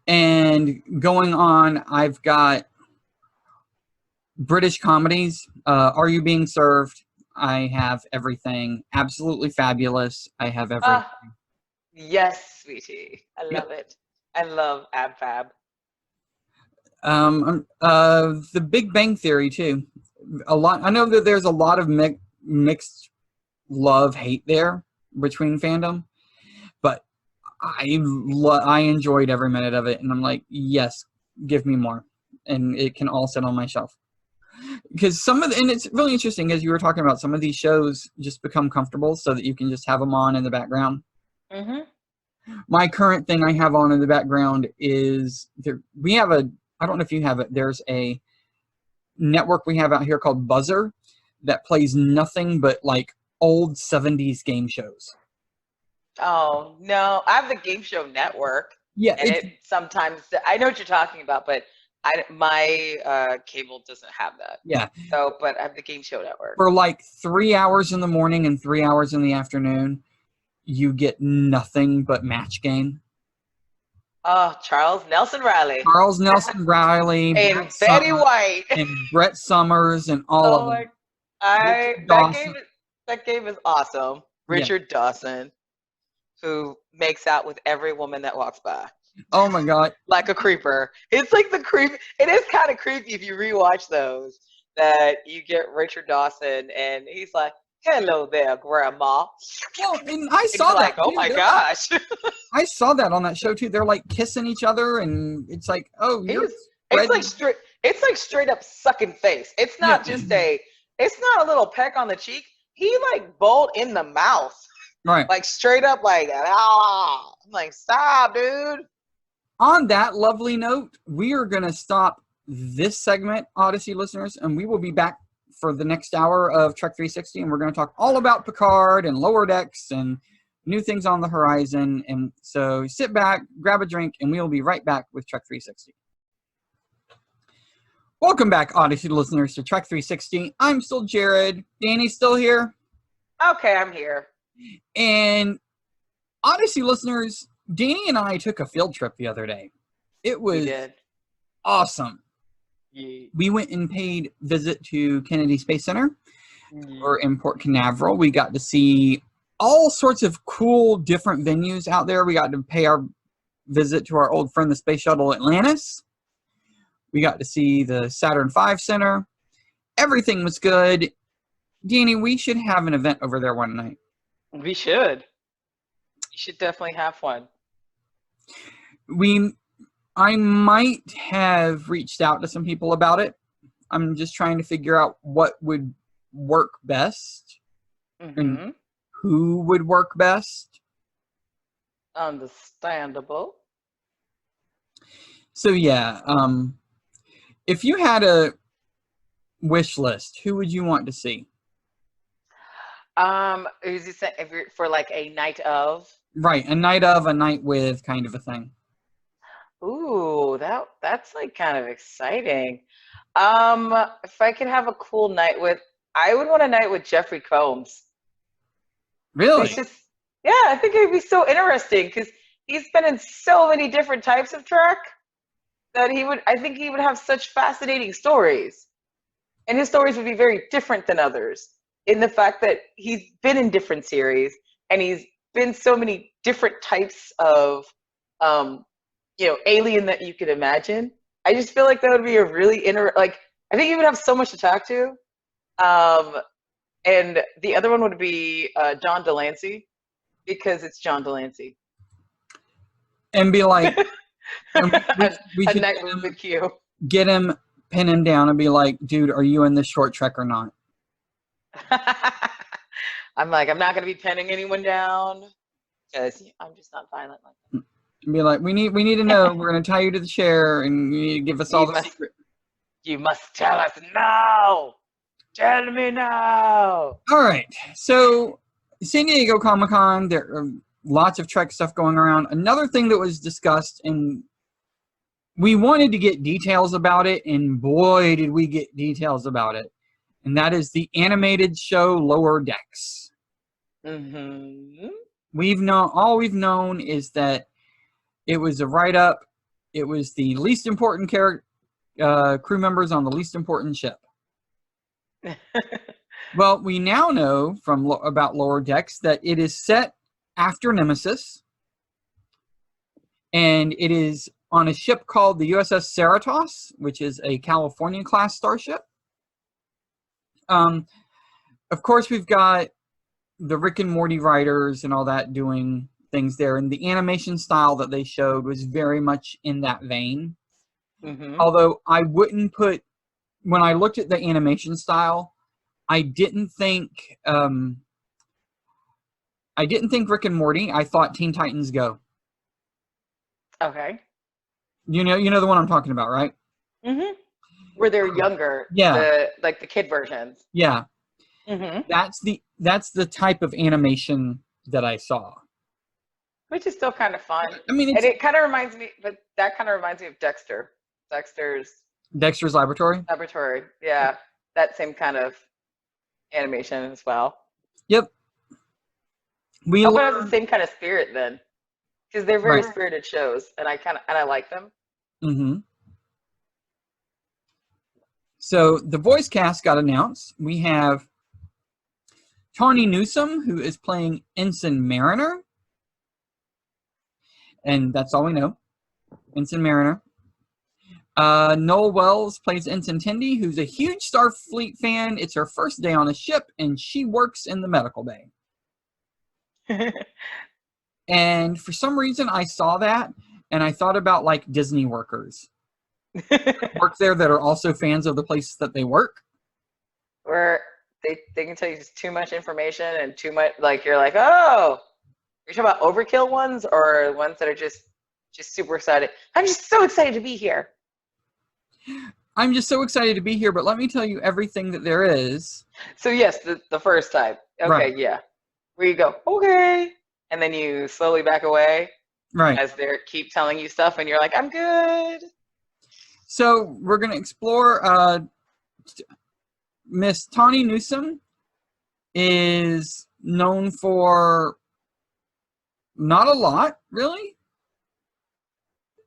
And going on, I've got British comedies. Are You Being Served? I have everything. Absolutely Fabulous. I have everything. Yes, sweetie. I love it. I love Ab Fab. The Big Bang Theory too. I know that there's a lot of mixed love-hate there between fandom, but I enjoyed every minute of it, and I'm like, yes, give me more, and it can all sit on my shelf. Because and it's really interesting, as you were talking about, some of these shows just become comfortable so that you can just have them on in the background. Mm-hmm. My current thing I have on in the background is we have I don't know if you have it. There's a network we have out here called Buzzer that plays nothing but like old 70s game shows. Oh, no. I have the Game Show Network. Yeah. And it sometimes, I know what you're talking about, but my cable doesn't have that. Yeah. So, but I have the Game Show Network. For like 3 hours in the morning and 3 hours in the afternoon, you get nothing but Match Game. Oh, Charles Nelson Riley. And Betty White. And Brett Summers and all of them. That game is awesome. Richard Dawson, who makes out with every woman that walks by. Oh my God. Like a creeper. It's like it is kind of creepy if you rewatch those, that you get Richard Dawson and he's like, hello there, Grandma. Well, and I saw that. Like, oh my gosh. I saw that on that show too. They're like kissing each other, and it's like, oh, it's like straight up sucking face. It's not it's not a little peck on the cheek. He like bolt in the mouth. Right. Like straight up like, ah. I'm like, stop, dude. On that lovely note, we are going to stop this segment, Odyssey listeners, and we will be back for the next hour of Trek 360, and we're going to talk all about Picard and Lower Decks and new things on the horizon. And so sit back, grab a drink, and we will be right back with Trek 360. Welcome back, Odyssey listeners, to Trek 360. I'm still Jarrod. Danny's still here. Okay, I'm here. And Odyssey listeners, Danny and I took a field trip the other day. It was awesome. Yeah. We went and paid visit to Kennedy Space Center. We're in Port Canaveral. We got to see all sorts of cool different venues out there. We got to pay our visit to our old friend, the Space Shuttle Atlantis. We got to see the Saturn V Center. Everything was good. Danny, we should have an event over there one night. We should. You should definitely have one. I might have reached out to some people about it. I'm just trying to figure out what would work best and who would work best. Understandable. So yeah, if you had a wish list, who would you want to see? Is it if you're for like a night of? Right, a night with kind of a thing. Ooh, that's like kind of exciting. If I could have a cool night I would want a night with Jeffrey Combs. Really? I think it'd be so interesting because he's been in so many different types of Trek that I think he would have such fascinating stories. And his stories would be very different than others. in the fact that he's been in different series and he's been so many different types of alien that you could imagine. I just feel like that would be a really like, I think he would have so much to talk to. And the other one would be John Delancey, because it's John Delancey. And be like, we should night with the Q. Get him, pin him down, and be like, dude, are you in this short trek or not? I'm like, I'm not going to be pinning anyone down because I'm just not violent like that. And be like, we need to know. We're going to tie you to the chair, and you need to give us all the secret. You must tell us now. Tell me now. All right. So, San Diego Comic-Con, there are lots of Trek stuff going around. Another thing that was discussed, and we wanted to get details about it, and boy, did we get details about it. And that is the animated show Lower Decks. Mm-hmm. All we've known is that it was a write-up. It was the least important crew members on the least important ship. Well, we now know about Lower Decks that it is set after Nemesis, and it is on a ship called the USS Cerritos, which is a California-class starship. Of course, we've got the Rick and Morty writers and all that doing things there, and the animation style that they showed was very much in that vein. Mm-hmm. Although I wouldn't put, when I looked at the animation style, I didn't think Rick and Morty. I thought Teen Titans Go. Okay. You know the one I'm talking about, right? Mm-hmm. Where they're younger. Yeah. Like the kid versions. Yeah. Mm-hmm. That's the type of animation that I saw. Which is still kind of fun. I mean, it kind of reminds me, but that kind of reminds me of Dexter. Dexter's Laboratory. Yeah, that same kind of animation as well. Yep. It has the same kind of spirit then, because they're very spirited shows, and I like them. Mm-hmm. So the voice cast got announced. We have Tawny Newsome, who is playing Ensign Mariner. And that's all we know. Ensign Mariner. Noel Wells plays Ensign Tindy, who's a huge Starfleet fan. It's her first day on a ship, and she works in the medical bay. And for some reason, I saw that, and I thought about, like, Disney workers. Work there that are also fans of the places that they work. Where they can tell you just too much information and too much, like, you're like, oh, you're talking about overkill ones or ones that are just super excited. I'm just so excited to be here. I'm just so excited to be here, but let me tell you everything that there is. So yes, the first type. Okay, right. Yeah. Where you go, okay, and then you slowly back away. Right. As they keep telling you stuff, and you're like, I'm good. So we're going to explore Miss Tawny Newsome is known for not a lot, really.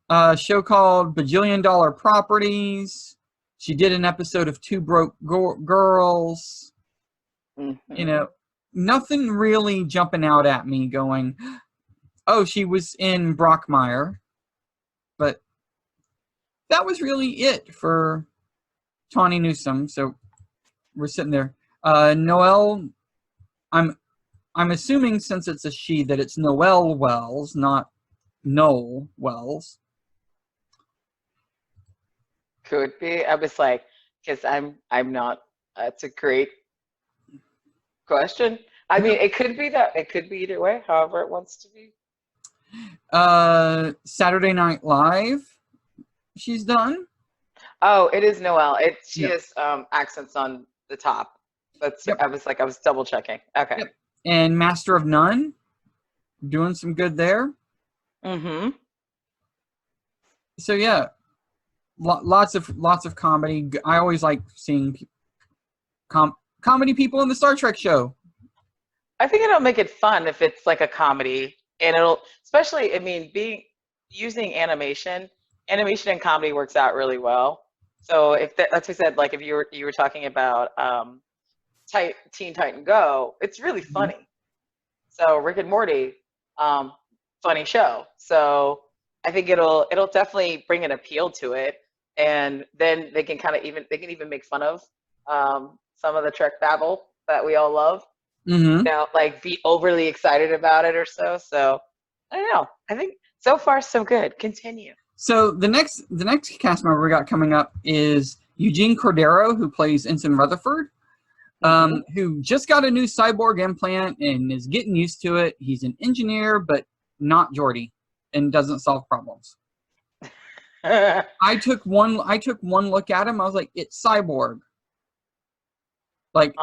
A show called Bajillion Dollar Properties. She did an episode of Two Broke Girls. Mm-hmm. You know, nothing really jumping out at me going, oh, she was in Brockmire. But that was really it for Tawny Newsome. So we're sitting there. Noelle, I'm assuming since it's a she that it's Noelle Wells, not Noel Wells. Could be. I was like, because I'm not. That's a great question. I mean, it could be that. It could be either way. However it wants to be. Saturday Night Live. She's done. Oh, it is Noelle. She has accents on the top. That's. Yep. I was double checking. Okay. Yep. And Master of None, doing some good there. Mm-hmm. So yeah, lots of comedy. I always like seeing comedy people in the Star Trek show. I think it'll make it fun if it's like a comedy, and it'll especially. I mean, using animation and comedy works out really well. So if that's what I said, like if you were talking about Teen Titan Go, it's really funny. So Rick and Morty, funny show. So I think it'll definitely bring an appeal to it, and then they can even make fun of some of the Trek babble that we all love. Mm-hmm. Like be overly excited about it or so. So I don't know. I think so far so good. Continue. So the next cast member we got coming up is Eugene Cordero, who plays Ensign Rutherford, who just got a new cyborg implant and is getting used to it. He's an engineer, but not Geordi, and doesn't solve problems. I took one look at him. I was like, it's cyborg. Like,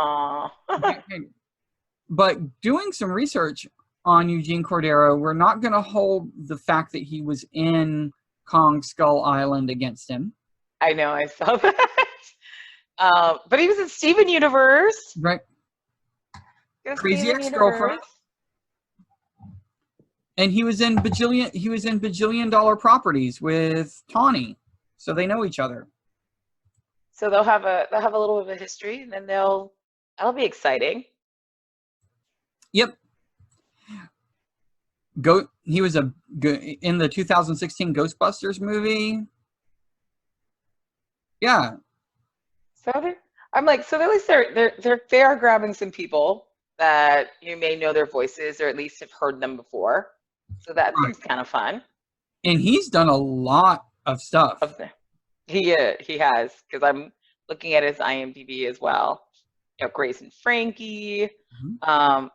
but doing some research on Eugene Cordero, we're not going to hold the fact that he was in Kong Skull Island against him. I know, I saw that. But he was in Steven Universe. Right. Crazy Ex-Girlfriend. And he was in Bajillion Dollar Properties with Tawny. So they know each other. So they'll have a little bit of a history, and then that'll be exciting. Yep. He was in the 2016 Ghostbusters movie. Yeah. So at least they are grabbing some people that you may know their voices or at least have heard them before. So that seems kind of fun. And he's done a lot of stuff. He has, because I'm looking at his IMDb as well. Grace and Frankie. So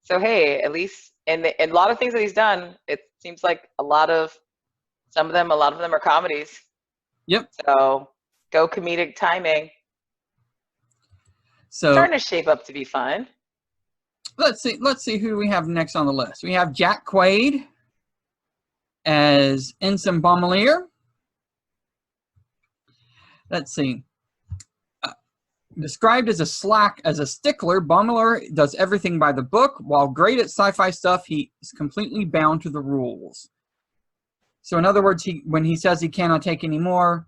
hey, at least and a lot of things that he's done, it seems like a lot of them are comedies. Yep. So go comedic timing. So starting to shape up to be fun. Let's see who we have next on the list. We have Jack Quaid as Ensign Bombardier. Let's see. Described as a stickler, Bombardier does everything by the book. While great at sci-fi stuff, he is completely bound to the rules. So in other words, when he says he cannot take any more,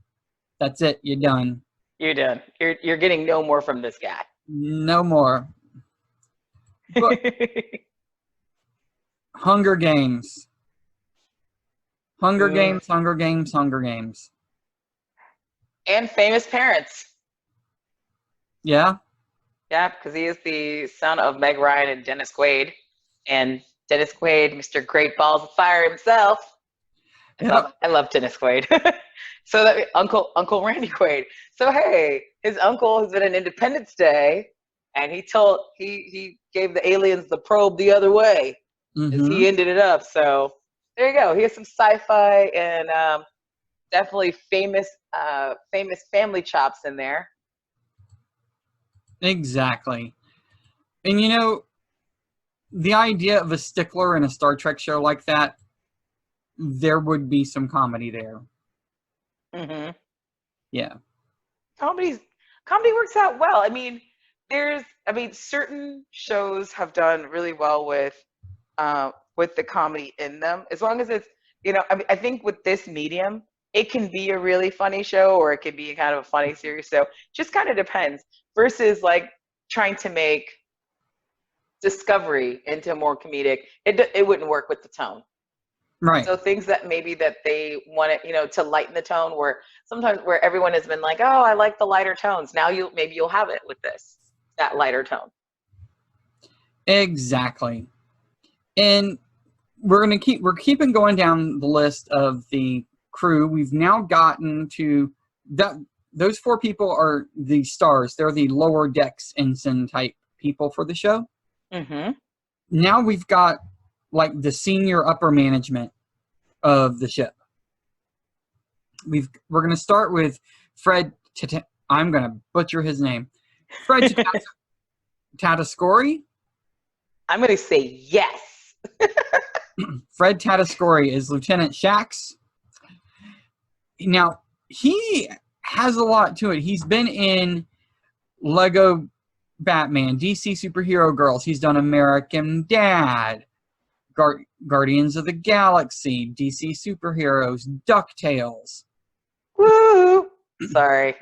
that's it. You're done. You're done. You're getting no more from this guy. No more. But Hunger Games. Hunger Games. And Famous Parents. Yeah? Yeah, because he is the son of Meg Ryan and Dennis Quaid. And Dennis Quaid, Mr. Great Balls of Fire himself. Yep. I love Dennis Quaid. So that Uncle Randy Quaid. So hey, his uncle has been on Independence Day, and he gave the aliens the probe the other way as he ended it up. So there you go. He has some sci-fi and definitely famous family chops in there. Exactly. And the idea of a stickler in a Star Trek show like that, there would be some comedy there. Mm-hmm. Yeah. Comedy works out well. I mean, certain shows have done really well with the comedy in them, as long as it's, I think with this medium, it can be a really funny show or it can be kind of a funny series. So just kind of depends, versus like trying to make Discovery into more comedic. It wouldn't work with the tone. Right. So things that maybe that they wanted, to lighten the tone, where sometimes where everyone has been like, oh, I like the lighter tones. Now you'll have it with that lighter tone. Exactly. And we're keeping going down the list of the crew. We've now gotten to that. Those 4 people are the stars. They're the lower decks ensign type people for the show. Mm-hmm. Now we've got like the senior upper management of the ship. We're going to start with Fred. I'm going to butcher his name. Fred Tatasciore. I'm going to say yes. Fred Tatasciore is Lieutenant Shax. Now, he has a lot to it. He's been in Lego Batman, DC Superhero Girls. He's done American Dad, Guardians of the Galaxy, DC Superheroes, DuckTales. Woo! Sorry.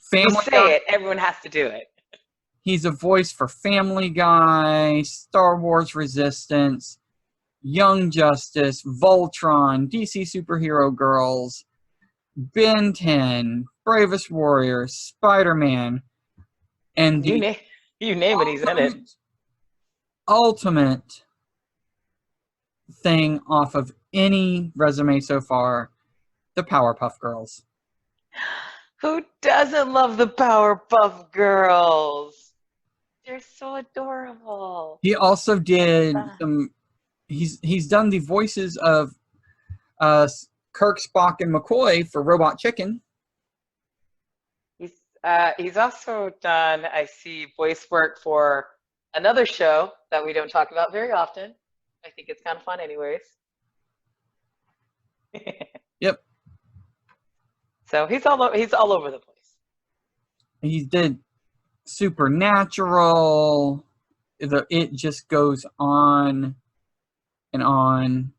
Family You say Guy. it, everyone has to do it. He's a voice for Family Guy, Star Wars Resistance, Young Justice, Voltron, DC Superhero Girls, Ben 10, Bravest Warrior, Spider-Man, and You the name it, he's in it. ultimate thing off of any resume so far, the Powerpuff Girls. Who doesn't love the Powerpuff Girls? They're so adorable. He also did some. He's done the voices of Kirk, Spock, and McCoy for Robot Chicken. He's also done, I see, voice work for another show that we don't talk about very often. I think it's kind of fun anyways. Yep. So he's all over the place. He did Supernatural. It just goes on and on.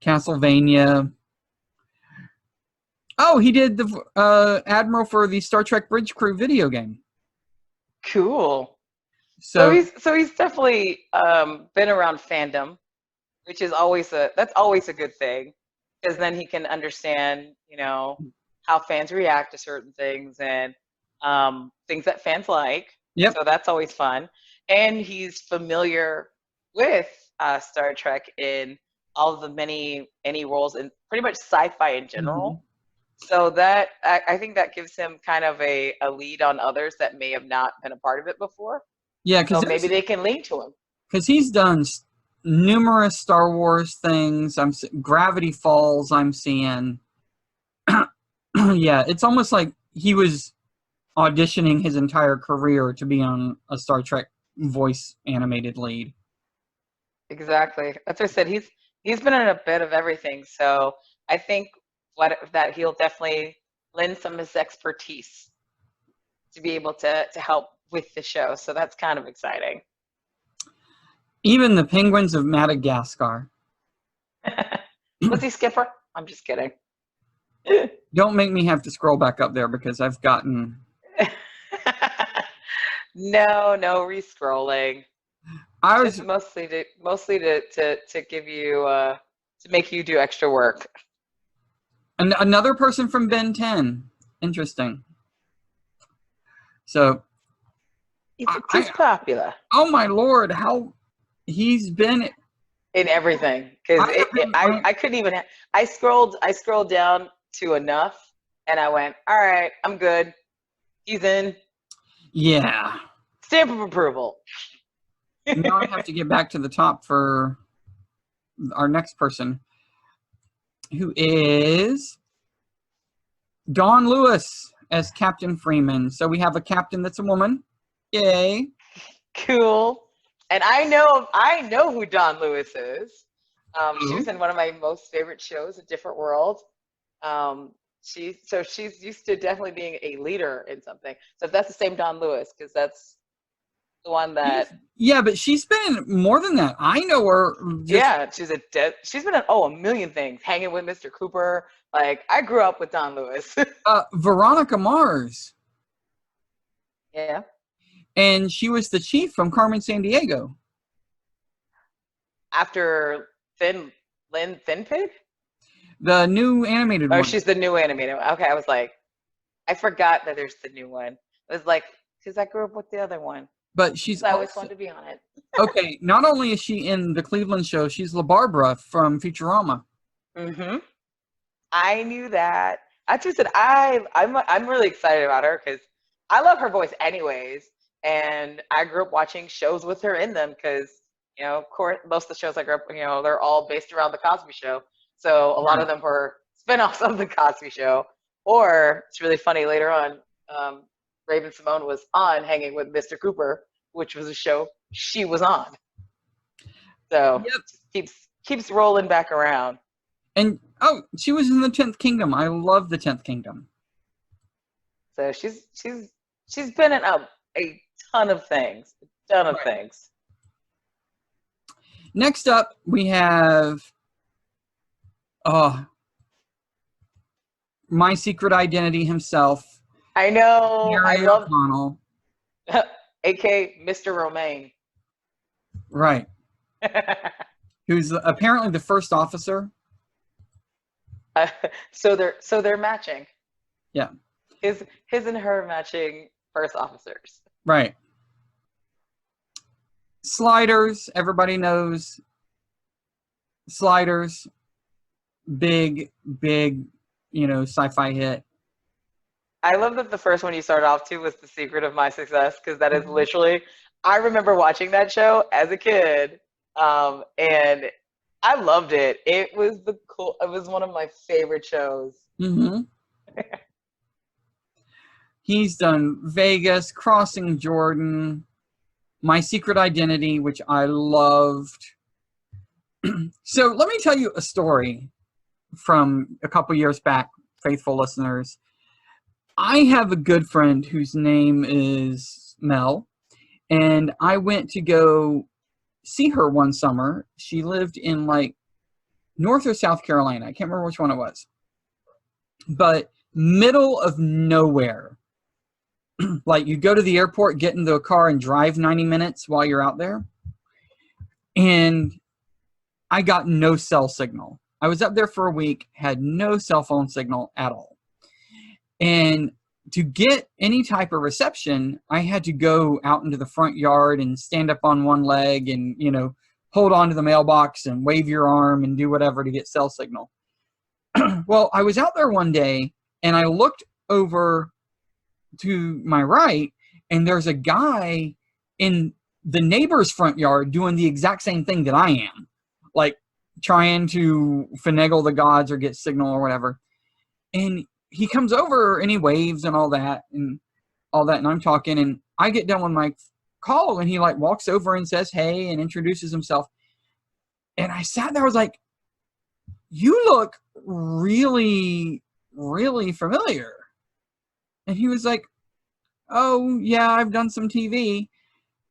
Castlevania. Oh, he did the Admiral for the Star Trek Bridge Crew video game. Cool. So he's definitely been around fandom, which is always a good thing, because then he can understand, how fans react to certain things and things that fans like. Yep. So that's always fun. And he's familiar with Star Trek in all of the many roles and pretty much sci-fi in general. Mm-hmm. So that I think that gives him kind of a lead on others that may have not been a part of it before. Yeah, because so maybe they can lean to him. Because he's done numerous Star Wars things. Gravity Falls. I'm seeing. Yeah, it's almost like he was auditioning his entire career to be on a Star Trek voice animated lead. Exactly. That's what I said. He's been in a bit of everything. So I think that he'll definitely lend some of his expertise to be able to help with the show. So that's kind of exciting. Even the Penguins of Madagascar. Was he Skipper? I'm just kidding. Don't make me have to scroll back up there because I've gotten... No re-scrolling. I was just mostly to give you to make you do extra work. And another person from Ben 10. Interesting. So he's popular. Oh my Lord, how he's been in everything. Because I couldn't even. I scrolled down to enough, and I went, all right, I'm good. He's in. Yeah. Stamp of approval. Now I have to get back to the top for our next person, who is Dawn Lewis as Captain Freeman. So we have a captain that's a woman. Yay. Cool. And I know who Dawn Lewis is. She was in one of my most favorite shows, A Different World. She's used to definitely being a leader in something. So if that's the same Dawn Lewis, because that's the one that. Yeah, but she's been in more than that. I know her. She's been in a million things. Hanging with Mr. Cooper. Like, I grew up with Dawn Lewis. Veronica Mars. Yeah. And she was the chief from Carmen Sandiego. After Thin Pig? The new animated one. Oh, she's the new animated one. Okay, I was like, I forgot that there's the new one. It was like, because I grew up with the other one. But I always wanted to be on it. Okay, not only is she in the Cleveland show, she's La Barbara from Futurama. Mm-hmm. I knew that. I just said I'm really excited about her because I love her voice anyways. And I grew up watching shows with her in them because, of course, most of the shows I grew up, they're all based around the Cosby Show. So a lot of them were spinoffs of the Cosby Show. Or it's really funny, later on, Raven Simone was on Hanging with Mr. Cooper, which was a show she was on. So keeps rolling back around. And she was in the 10th Kingdom. I love the 10th Kingdom. So she's been in a ton of things. A ton of things. Next up, we have My Secret Identity himself, I know. I Jerry love, O'Connell. AK Mr. Romaine. Right. Who's apparently the first officer. Uh, so they're matching. Yeah. His and her matching first officers. Right. Sliders, everybody knows. Sliders, big, sci-fi hit. I love that the first one you started off to was The Secret of My Success, because that is literally, I remember watching that show as a kid, and I loved it. It was one of my favorite shows. Mm-hmm. He's done Vegas, Crossing Jordan, My Secret Identity, which I loved. So let me tell you a story from a couple years back, faithful listeners. I have a good friend whose name is Mel, and I went to go see her one summer. She lived in like North or South Carolina. I can't remember which one it was. But middle of nowhere. Like you go to the airport, get into a car and drive 90 minutes while you're out there. And I got no cell signal. I was up there for a week, had no cell phone signal at all. And to get any type of reception, I had to go out into the front yard and stand up on one leg and, hold on to the mailbox and wave your arm and do whatever to get cell signal. Well, I was out there one day and I looked over to my right and there's a guy in the neighbor's front yard doing the exact same thing that I am. Like trying to finagle the gods or get signal or whatever. And he comes over and he waves and all that. And I'm talking and I get done with my call and he like walks over and says, hey, and introduces himself. And I sat there, I was like, you look really, really familiar. And he was like, oh yeah, I've done some TV.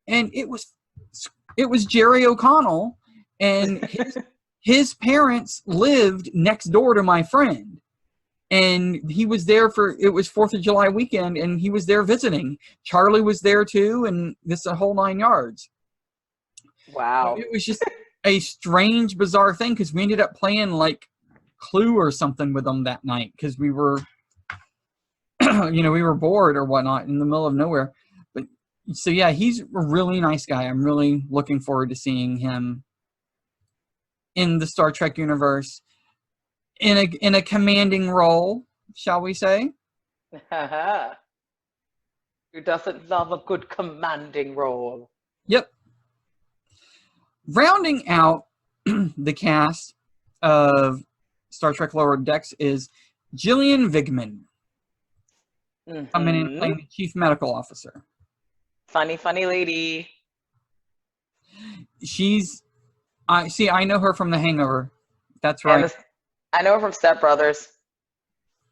And it was Jerry O'Connell, and his parents lived next door to my friend. And he was there it was 4th of July weekend, and he was there visiting. Charlie was there too, and this a whole 9 yards. Wow. It was just a strange, bizarre thing because we ended up playing like Clue or something with them that night because we were, we were bored or whatnot in the middle of nowhere. But so yeah, he's a really nice guy. I'm really looking forward to seeing him in the Star Trek universe. In a commanding role, shall we say? Who doesn't love a good commanding role? Yep. Rounding out the cast of Star Trek Lower Decks is Gillian Vigman, coming in playing the Chief Medical Officer. Funny lady. I know her from The Hangover. That's right. I know her from Step Brothers.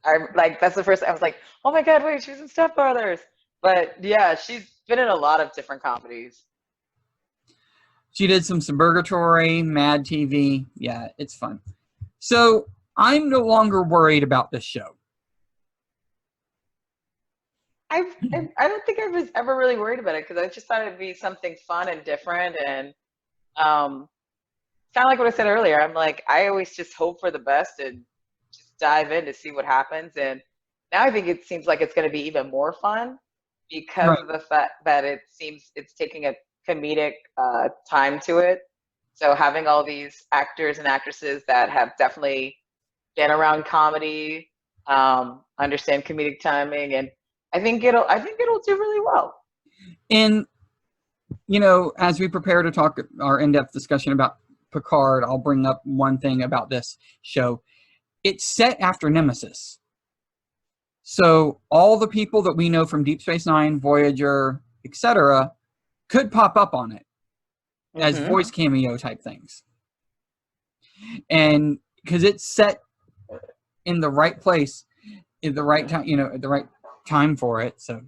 That's the first. I was like, oh my god, wait, she was in Step Brothers. But yeah, she's been in a lot of different comedies. She did some Suburgatory, Mad TV. Yeah, it's fun. So I'm no longer worried about this show. I don't think I was ever really worried about it because I just thought it'd be something fun and different and kind of like what I said earlier. I'm like, I always just hope for the best and just dive in to see what happens. And now I think it seems like it's going to be even more fun because of the fact that it seems it's taking a comedic time to it. So having all these actors and actresses that have definitely been around comedy, understand comedic timing, and I think it'll do really well. And as we prepare to talk our in-depth discussion about Picard, I'll bring up one thing about this show. It's set after Nemesis. So all the people that we know from Deep Space Nine, Voyager, etc., could pop up on it as voice cameo type things. And because it's set in the right place, in the right time, at the right time for it. So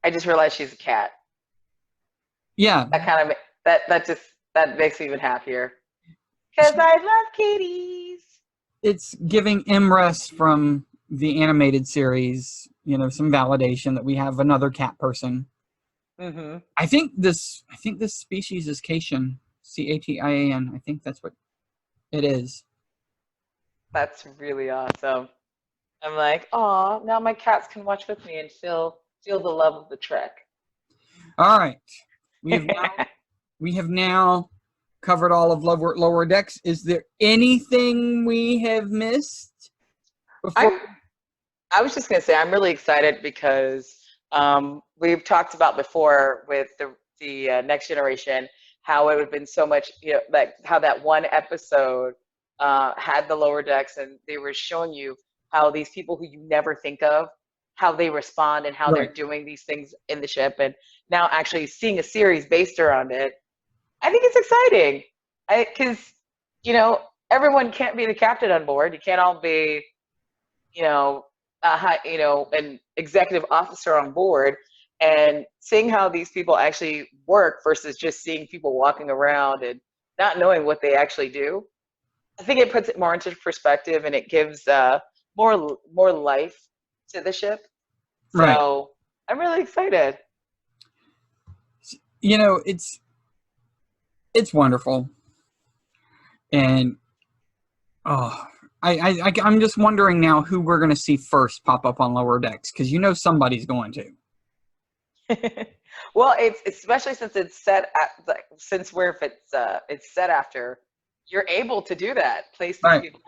I just realized she's a cat. Yeah. That makes me even happier. Because I love kitties. It's giving Imrus from the animated series, you know, some validation that we have another cat person. Mm-hmm. I think this species is Cation, Catian. I think that's what it is. That's really awesome. I'm like, oh, now my cats can watch with me and feel the love of the Trek. All right, we have now covered all of Lower Decks. Is there anything we have missed before? I was just gonna say I'm really excited because we've talked about before with the Next Generation how it would have been so much, you know, like how that one episode had the lower decks and they were showing you how these people who you never think of, how they respond and how Right. they're doing these things in the ship, and now actually seeing a series based around it. I think it's exciting. Because you know everyone can't be the captain on board. You can't all be, you know, an executive officer on board, and seeing how these people actually work versus just seeing people walking around and not knowing what they actually do. I think it puts it more into perspective and it gives more life to the ship. So Right. I'm really excited. You know, it's wonderful, and oh, I'm just wondering now who we're going to see first pop up on Lower Decks, because you know somebody's going to. Well, it's especially since it's set at like since where if it's set after, you're able to do that, place these Right. people,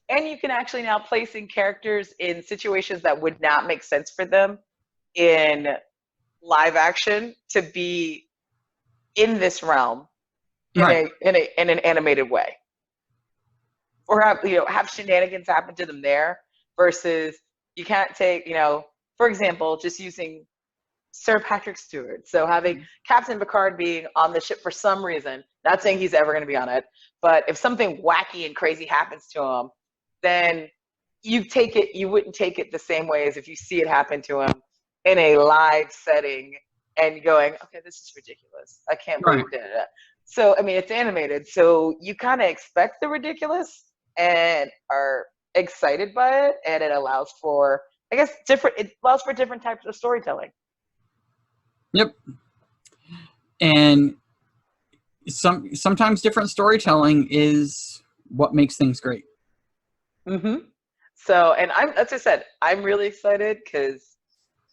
and you can actually now place in characters in situations that would not make sense for them in live action to be in this realm in Right. in an animated way, or have shenanigans happen to them there versus you can't take, for example, just using Sir Patrick Stewart. So having Captain Picard being on the ship for some reason, not saying he's ever going to be on it, but if something wacky and crazy happens to him, then you wouldn't take it the same way as if you see it happen to him in a live setting and going, okay, this is ridiculous. I can't believe Right. that. So, I mean, it's animated, so you kind of expect the ridiculous and are excited by it, and it allows for, I guess, different types of storytelling. Yep. And sometimes different storytelling is what makes things great. Mm-hmm. So, and as I said, I'm really excited because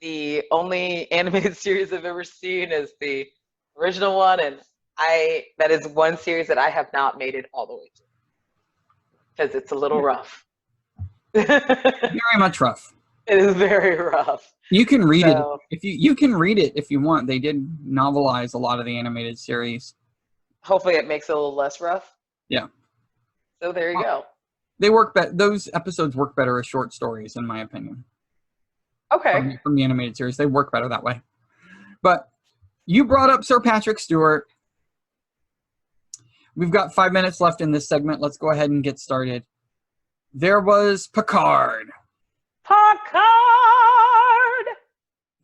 the only animated series I've ever seen is the original one, and that is one series that I have not made it all the way to because it's a little rough. Very much rough. It is very rough. You can read it So if you can read it if you want. They did novelize a lot of the animated series. hopefully it makes it a little less rough. Yeah. So there you go. They work better. Those episodes work better as short stories, in my opinion. Okay. From the animated series, they work better that way. But you brought up Sir Patrick Stewart. We've got 5 minutes left in this segment. Let's go ahead and get started. There was Picard. Picard!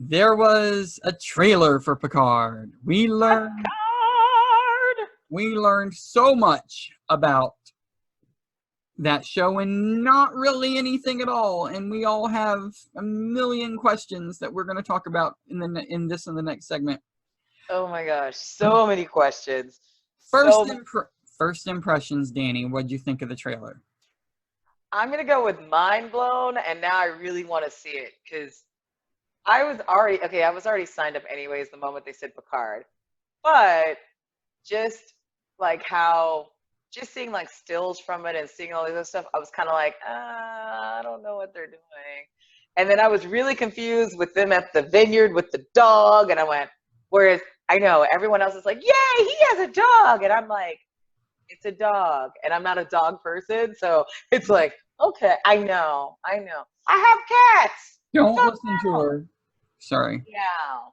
There was a trailer for Picard. We learned so much about that show and not really anything at all. And we all have a million questions that we're going to talk about in the next segment. Oh my gosh, so many questions. First impressions, Danny. What'd you think of the trailer? I'm gonna go with mind blown, and now I really want to see it because I was already signed up anyways the moment they said Picard, but just like just seeing like stills from it and seeing all this other stuff, I was kind of like, I don't know what they're doing. And then I was really confused with them at the vineyard with the dog, and I went, whereas I know everyone else is like, yay, he has a dog, and I'm like, it's a dog, and I'm not a dog person, so it's like, okay, I know, I have cats. Don't listen to her. Sorry. Yeah.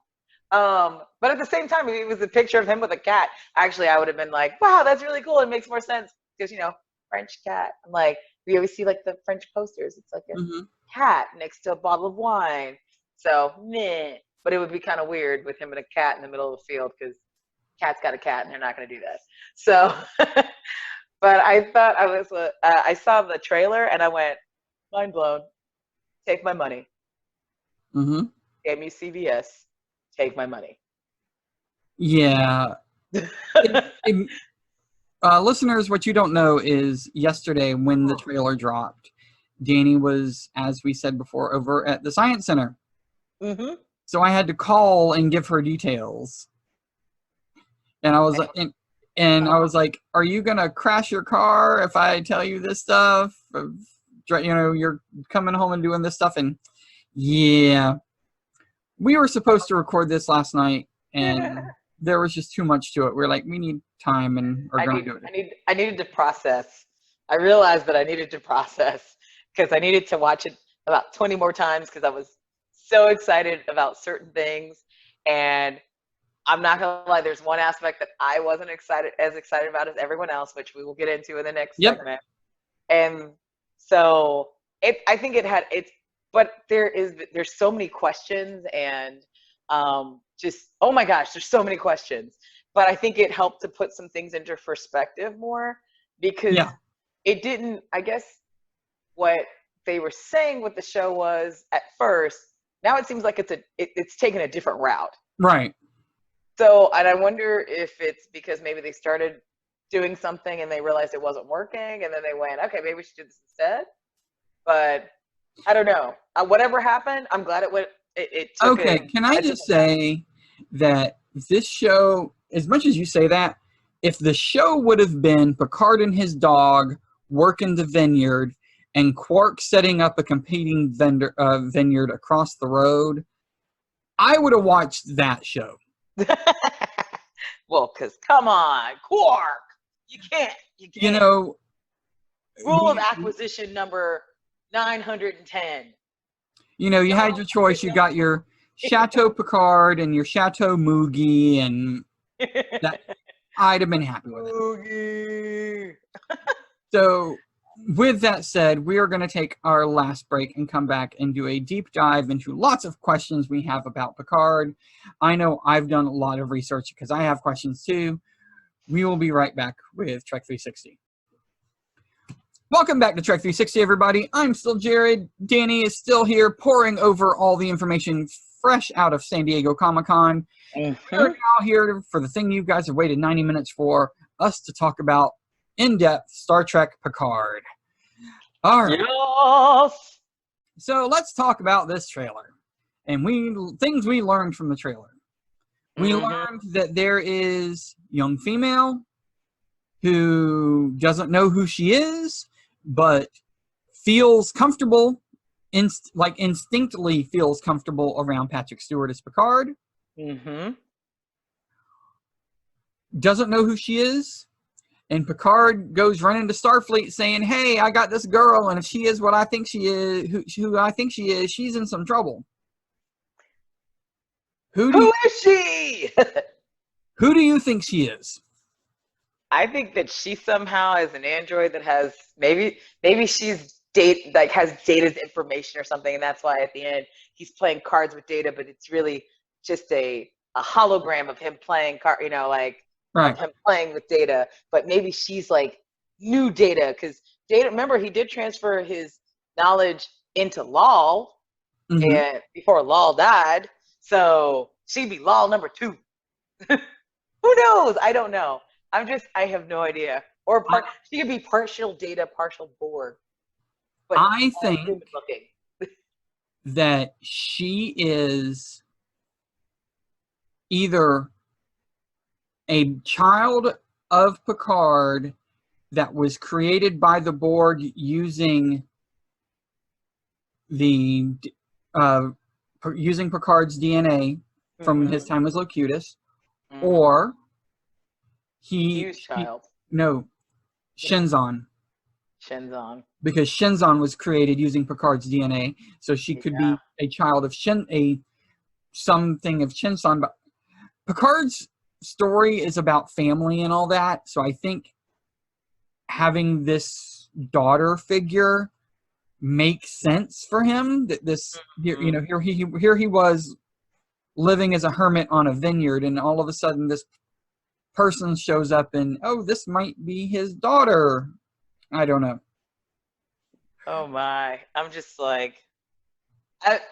But at the same time, if it was a picture of him with a cat, actually, I would have been like, wow, that's really cool. It makes more sense because, French cat. I'm like, we always see like the French posters. It's like a cat next to a bottle of wine. So, meh. But it would be kind of weird with him and a cat in the middle of the field because cat's got a cat and they're not going to do that. So, but I thought I saw the trailer and I went, mind blown. take my money. Mm-hmm. Gave me CVS, take my money. Yeah. Listeners, what you don't know is yesterday when the trailer dropped, Danny was, as we said before, over at the Science Center. Mm-hmm. So I had to call and give her details. And I was I was like, "Are you gonna crash your car if I tell you this stuff? You're coming home and doing this stuff." And yeah, we were supposed to record this last night, and there was just too much to it. We're like, we need time, and are going to do it. I needed to process. I realized that I needed to process because I needed to watch it about 20 more times because I was so excited about certain things. And I'm not gonna lie, there's one aspect that I wasn't as excited about as everyone else, which we will get into in the next segment. And so I think but there's so many questions and just, oh my gosh, there's so many questions. But I think it helped to put some things into perspective more because it didn't, I guess what they were saying what the show was at first, now it seems like it's taken a different route. Right. So, and I wonder if it's because maybe they started doing something and they realized it wasn't working and then they went, okay, maybe we should do this instead. But I don't know. Whatever happened, I'm glad it went. It took okay, can I just say that this show, as much as you say that, if the show would have been Picard and his dog working the vineyard and Quark setting up a competing vineyard across the road, I would have watched that show. Well, because come on, Quark, you can't. You know, rule of acquisition number 910. You know, you had your choice. You got your Chateau Picard and your Chateau Moogie, and that I'd have been happy with it. So, with that said, we are going to take our last break and come back and do a deep dive into lots of questions we have about Picard. I know I've done a lot of research because I have questions too. We will be right back with Trek360. Welcome back to Trek360, everybody. I'm still Jarrod. Danny is still here pouring over all the information fresh out of San Diego Comic-Con. We're now here for the thing you guys have waited 90 minutes for, us to talk about in-depth Star Trek Picard. All right. Yes. So let's talk about this trailer and things we learned from the trailer. We learned that there is a young female who doesn't know who she is, but feels comfortable, instinctively feels comfortable around Patrick Stewart as Picard. Doesn't know who she is. And Picard goes running to Starfleet saying, hey, I got this girl, and if she is what I think she is, who I think she is, she's in some trouble. Who is she? Who do you think she is? I think that she somehow is an android that has maybe she's has Data's information or something, and that's why at the end he's playing cards with Data, but it's really just a hologram of him playing of him playing with Data. But maybe she's like new Data, because Data, remember, he did transfer his knowledge into Lal, and before Lal died, so she'd be Lal number 2. Who knows? I don't know. I have no idea. Or she could be partial Data, partial Borg. But I think that she is either a child of Picard that was created by the Borg using using Picard's DNA from his time as Locutus, or Shenzon. Because Shenzon was created using Picard's DNA, so she could be a child of something of Shenzon. But Picard's story is about family and all that, so I think having this daughter figure makes sense for him. That here he was living as a hermit on a vineyard, and all of a sudden this person shows up, and this might be his daughter. I don't know. Oh my! I'm just like,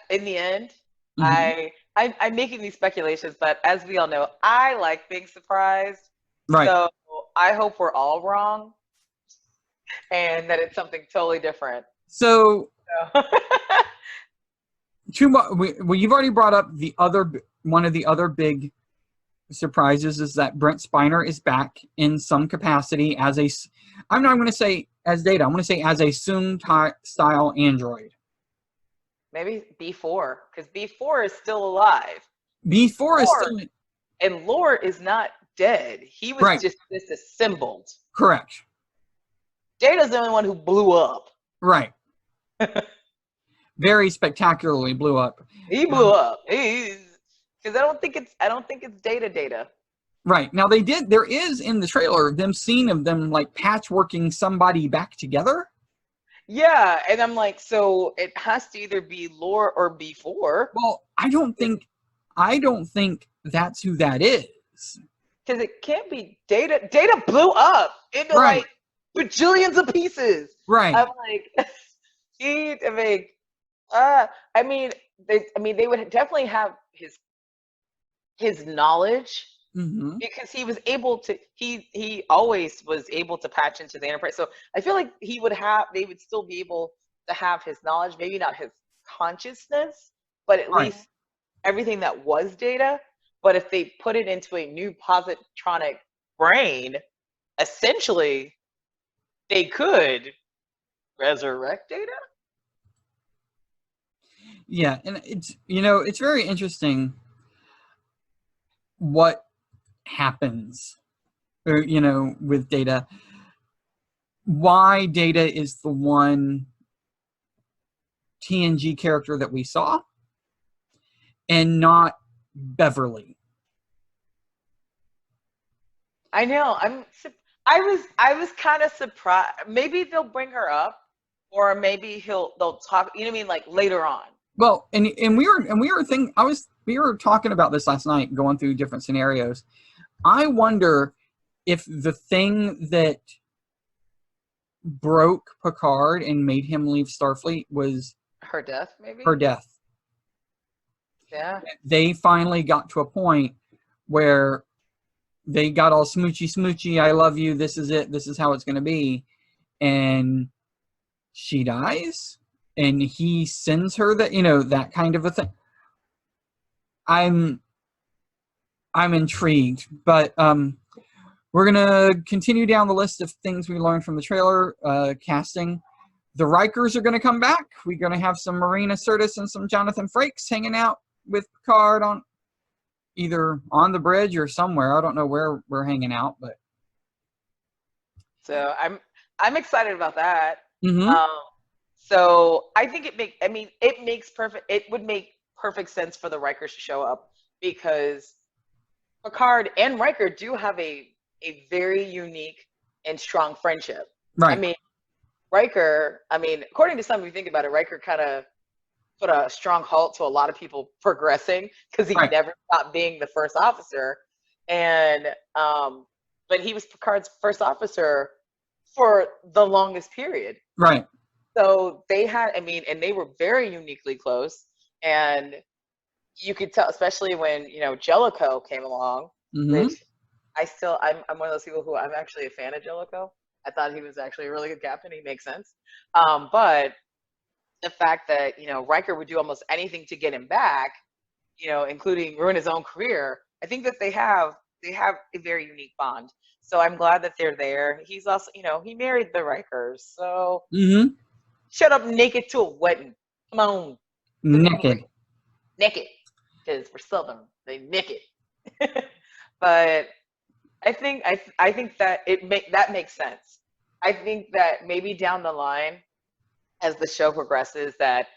In the end, Hmm. I'm making these speculations, but as we all know, I like being surprised. Right. So I hope we're all wrong and that it's something totally different. So So. two more. Well, you've already brought up the other one of the other big surprises is that Brent Spiner is back in some capacity as a. I'm not going to say as Data. I'm going to say as a Soong style android. Maybe B4, because B4 is still alive. B4 is Lore, still and Lore is not dead. He was right. just disassembled. Correct. Data's the only one who blew up. Right. Very spectacularly blew up. He blew up. Because I don't think it's Data. Right. Now they did there is in the trailer them scene of them like patchworking somebody back together. Yeah, and I'm like, so it has to either be Lore or B4. Well, I don't think that's who that is. Because it can't be Data. Data blew up into Right. like bajillions of pieces. Right. I'm like, he, I mean, they would definitely have his knowledge Mm-hmm. because he was able to. He always was able to patch into the Enterprise. So I feel like they would still be able to have his knowledge, maybe not his consciousness, but at Right. least everything that was Data. But if they put it into a new positronic brain, essentially they could resurrect Data. Yeah, and it's very interesting what happens with Data. Why Data is the one TNG character that we saw and not Beverly. I know. I was kind of surprised. Maybe they'll bring her up, or maybe they'll talk. You know what I mean? Like later on. Well, and we were talking about this last night, going through different scenarios. I wonder if the thing that broke Picard and made him leave Starfleet was Her death, maybe. her death. Yeah. They finally got to a point where they got all smoochy, I love you, this is it, this is how it's going to be. And she dies, and he sends her that kind of a thing. I'm intrigued, but we're gonna continue down the list of things we learned from the trailer. Casting, the Rikers are gonna come back. We're gonna have some Marina Sirtis and some Jonathan Frakes hanging out with Picard on either on the bridge or somewhere. I don't know where we're hanging out, but So I'm excited about that. mm-hmm. Um, so I think it would make perfect sense for the Rikers to show up because Picard and Riker do have a very unique and strong friendship. I Right, mean, according to some, if you think about it, Riker kind of put a strong halt to a lot of people progressing because he right, never stopped being the first officer. And but he was Picard's first officer for the longest period. right. So they had, and they were very uniquely close. And you could tell, especially when, Jellicoe came along, Mm-hmm. which I'm one of those people who I'm actually a fan of Jellicoe. I thought he was actually a really good captain. He makes sense. But the fact that, Riker would do almost anything to get him back, including ruin his own career, I think that they have a very unique bond. So I'm glad that they're there. He's also, he married the Rikers. So Mm-hmm. shut up naked to a wedding. Come on. Naked. Naked. Because we're Southern. They naked. But I think that that makes sense. I think that maybe down the line, as the show progresses, that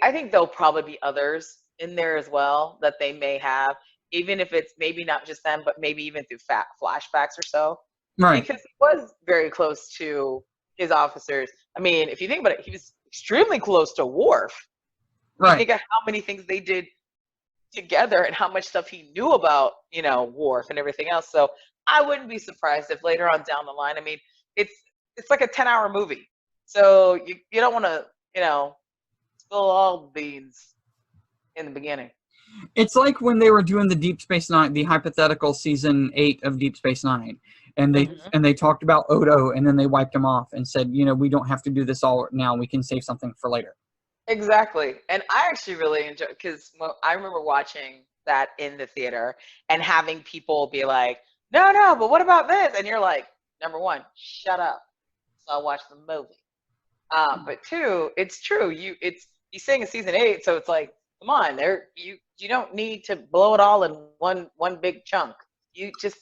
I think there'll probably be others in there as well that they may have, even if it's maybe not just them, but maybe even through flashbacks or so, Right, because he was very close to his officers. If you think about it, he was extremely close to Worf. You right. think of how many things they did together and how much stuff he knew about, Worf and everything else. So I wouldn't be surprised if later on down the line, it's like a 10-hour movie. So you don't want to, still all beans in the beginning. It's like when they were doing the Deep Space Nine, the hypothetical season 8 of Deep Space Nine, and they talked about Odo, and then they wiped him off and said, we don't have to do this all now. We can save something for later. Exactly. And I actually really enjoy, because I remember watching that in the theater and having people be like, no, but what about this? And you're like, number one, shut up. So I'll watch the movie. But two, it's true. He's saying it's season 8, so it's like, come on, you don't need to blow it all in one big chunk. You just,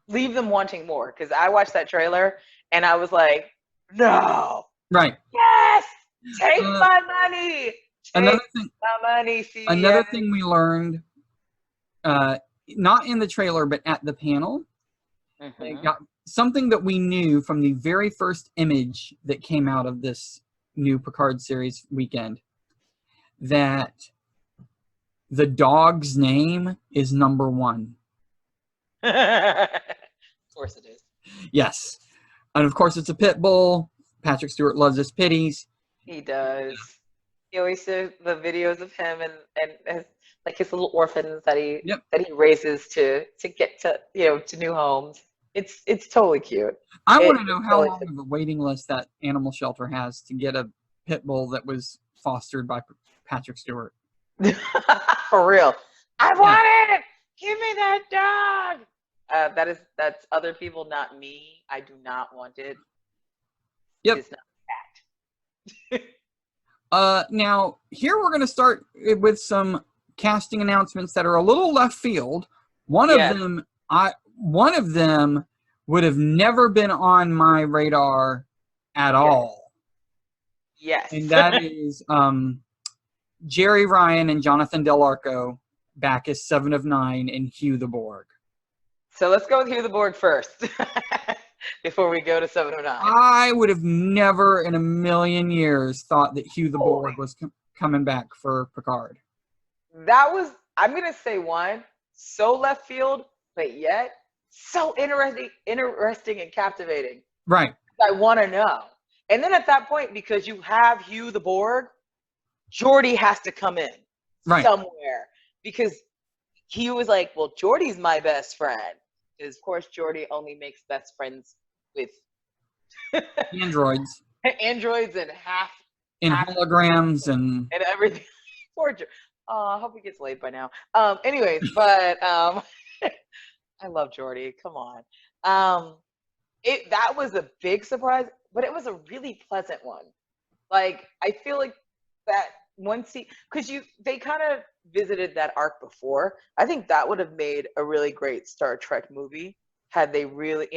leave them wanting more. Because I watched that trailer and I was like, no. Right. Yes! Take my money! Another money, CBS. Another thing we learned, not in the trailer, but at the panel, they got something that we knew from the very first image that came out of this new Picard series weekend, that the dog's name is number 1. Of course it is. Yes. And of course it's a pit bull. Patrick Stewart loves his pitties. He does. He always shows the videos of him and his little orphans that he raises to get to new homes. It's totally cute. I want to know how long of a waiting list that animal shelter has to get a pit bull that was fostered by Patrick Stewart. For real. I want it! Give me that dog! That's other people, not me. I do not want it. Yep. It's not that. Now, here we're going to start with some casting announcements that are a little left field. One of them would have never been on my radar at all. Yes. And that is Jerry Ryan and Jonathan Del Arco back as 7 of 9 and Hugh the Borg. So let's go with Hugh the Borg first before we go to 709. I would have never in a million years thought that Hugh the Borg was coming back for Picard. That was, I'm going to say one, so left field, but yet so interesting and captivating. Right. I want to know. And then at that point, because you have Hugh the Borg, Geordi has to come in somewhere. Because he was like, well, Geordi's my best friend. Because, of course, Geordi only makes best friends with androids. Androids and holograms and everything. Poor Geordi. I hope he gets laid by now. Anyways, but I love Geordi. Come on. That was a big surprise, but it was a really pleasant one. Like, I feel like that once because they kind of visited that arc before. I think that would have made a really great Star Trek movie had they really,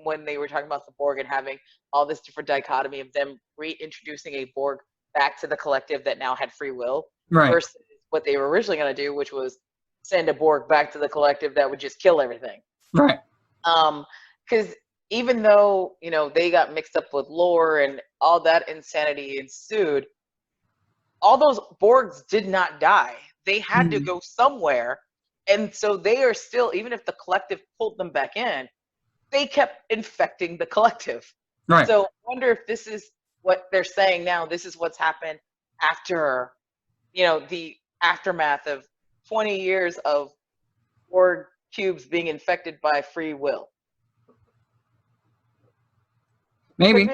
when they were talking about the Borg and having all this different dichotomy of them reintroducing a Borg back to the collective that now had free will, versus what they were originally going to do, which was send a Borg back to the collective that would just kill everything. Right. Because even though, they got mixed up with lore and all that insanity ensued, all those Borgs did not die. They had to go somewhere. And so they are still, even if the collective pulled them back in, they kept infecting the collective. Right. So I wonder if this is what they're saying now. This is what's happened after, the aftermath of 20 years of Borg cubes being infected by free will. Maybe.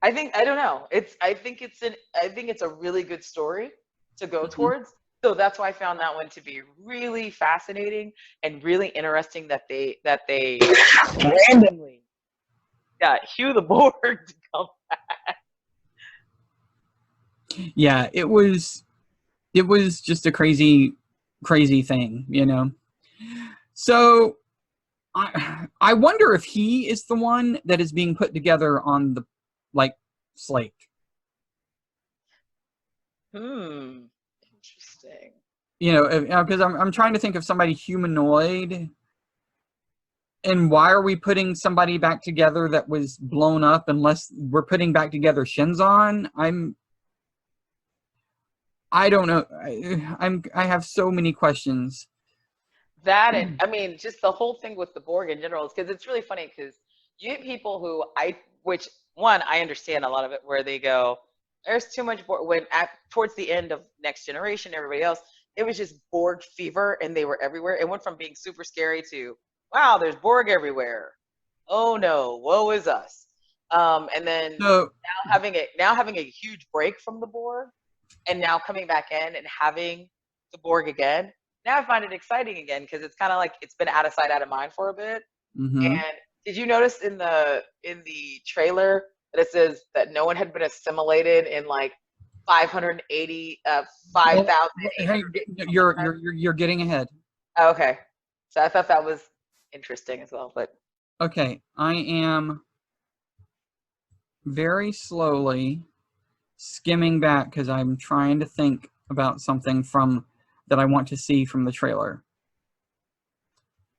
I don't know. I think it's a really good story to go towards. So that's why I found that one to be really fascinating and really interesting that they randomly got Hugh the Borg to come back. Yeah, it was just a crazy thing, So I wonder if he is the one that is being put together on the slate. Interesting. Because I'm trying to think of somebody humanoid, and why are we putting somebody back together that was blown up unless we're putting back together Shinzon? I don't know. I have so many questions. That and just the whole thing with the Borg in general is because it's really funny because you get people who I understand a lot of it where they go, There's too much Borg. Towards the end of Next Generation, everybody else, it was just Borg fever, and they were everywhere. It went from being super scary to, wow, there's Borg everywhere. Oh no, woe is us. And then So now having a huge break from the Borg, and now coming back in and having the Borg again. Now I find it exciting again because it's kind of like it's been out of sight, out of mind for a bit. And did you notice in the trailer that it says that no one had been assimilated in like 580, 5,000? Hey, you're getting ahead. Okay, so I thought that was interesting as well. But okay, I am very slowly skimming back because I'm trying to think about something that I want to see from the trailer.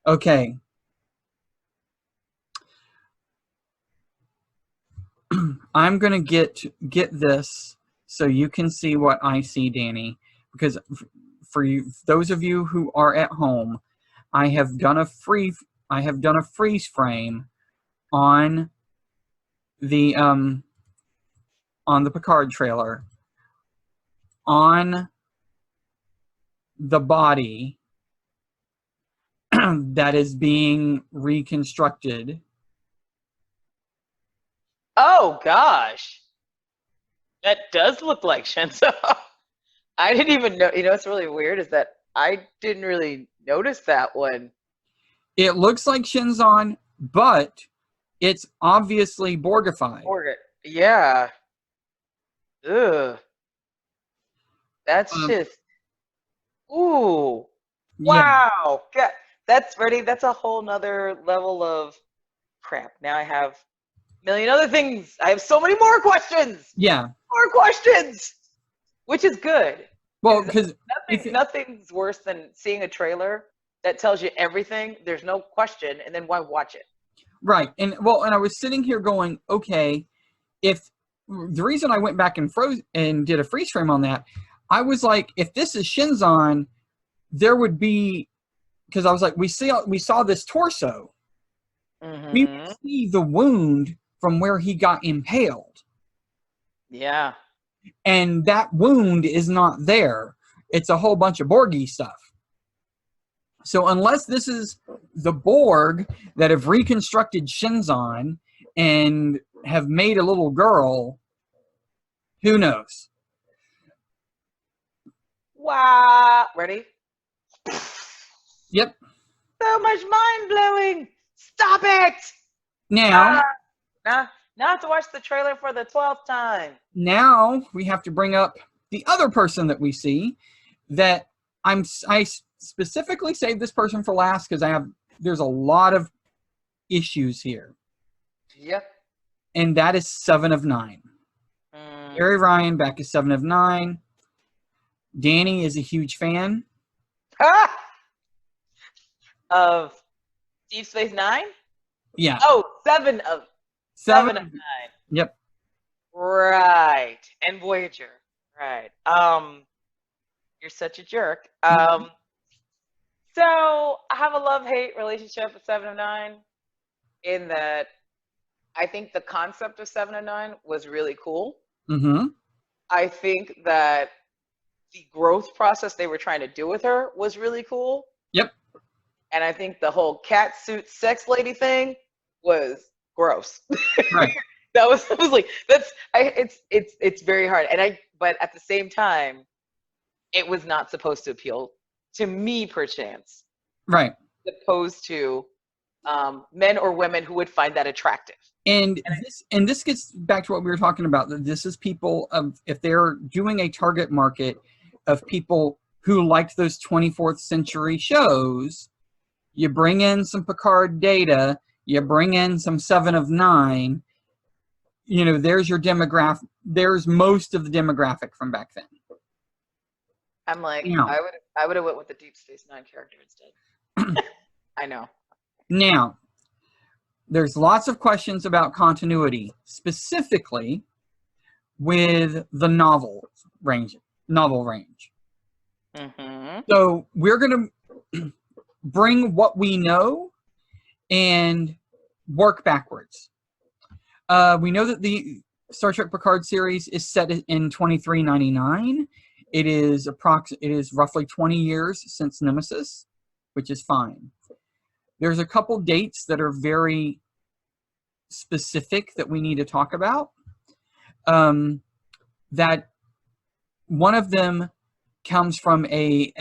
Okay. I'm going to get this so you can see what I see, Danny, because for you, those of you who are at home, I have done a freeze frame on the Picard trailer on the body that is being reconstructed. oh gosh, that does look like Shinzo. I didn't even know. You know, what's really weird is that I didn't really notice that one. It looks like Shinzon, but it's obviously Borgified. Yeah. Ugh. That's just. Ooh. Wow. Yeah. That's ready. That's a whole nother level of crap. Now I have a million other things. I have so many more questions. Yeah. More questions. Which is good. Well, because nothing's worse than seeing a trailer that tells you everything. There's no question, and then why watch it? Right. And I was sitting here going, okay, if the reason I went back and froze and did a freeze frame on that, I was like, if this is Shinzon, there would be, because I was like, we saw this torso. We would see the wound from where he got impaled. Yeah. And that wound is not there. It's a whole bunch of Borgy stuff. So unless this is the Borg that have reconstructed Shinzon and have made a little girl, who knows? Wow. Ready? Yep. So much mind-blowing. Stop it. Now Not to watch the trailer for the 12th time. Now we have to bring up the other person that we see that I specifically saved this person for last because there's a lot of issues here. Yep. And that is 7 of 9. Gary Ryan back as 7 of 9. Danny is a huge fan. Of Deep Space Nine? Yeah. Oh, 7 of 9. Yep. Right. And Voyager. Right. You're such a jerk. So I have a love-hate relationship with 7 of 9 in that I think the concept of 7 of 9 was really cool. I think that the growth process they were trying to do with her was really cool. Yep. And I think the whole cat suit sex lady thing was gross. Right. I was like, it's very hard. But at the same time, it was not supposed to appeal to me, perchance. Right. Opposed to men or women who would find that attractive. And this gets back to what we were talking about. That this is people if they're doing a target market of people who liked those 24th century shows, you bring in some Picard data, you bring in some 7 of 9. You know, there's your demographic. There's most of the demographic from back then. I'm like, I would have went with the Deep Space Nine character instead. I know. Now, there's lots of questions about continuity, specifically with the novel range. So we're going to bring what we know and work backwards. We know that Star Trek Picard series is set in 2399. It is roughly 20 years since Nemesis, which is fine. There's a couple dates that are very specific that we need to talk about. That one of them comes from a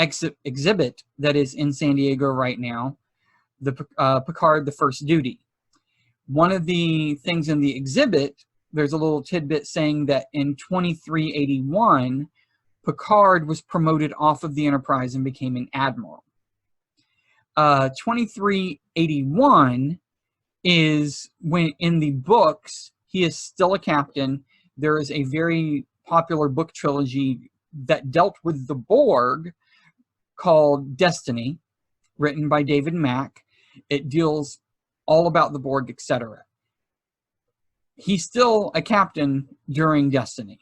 exhibit that is in San Diego right now, the Picard, the First Duty. One of the things in the exhibit, there's a little tidbit saying that in 2381, Picard was promoted off of the Enterprise and became an admiral. 2381 is when in the books, he is still a captain. There is a very popular book trilogy that dealt with the Borg called Destiny, written by David Mack. It deals all about the Borg, etc. He's still a captain during Destiny,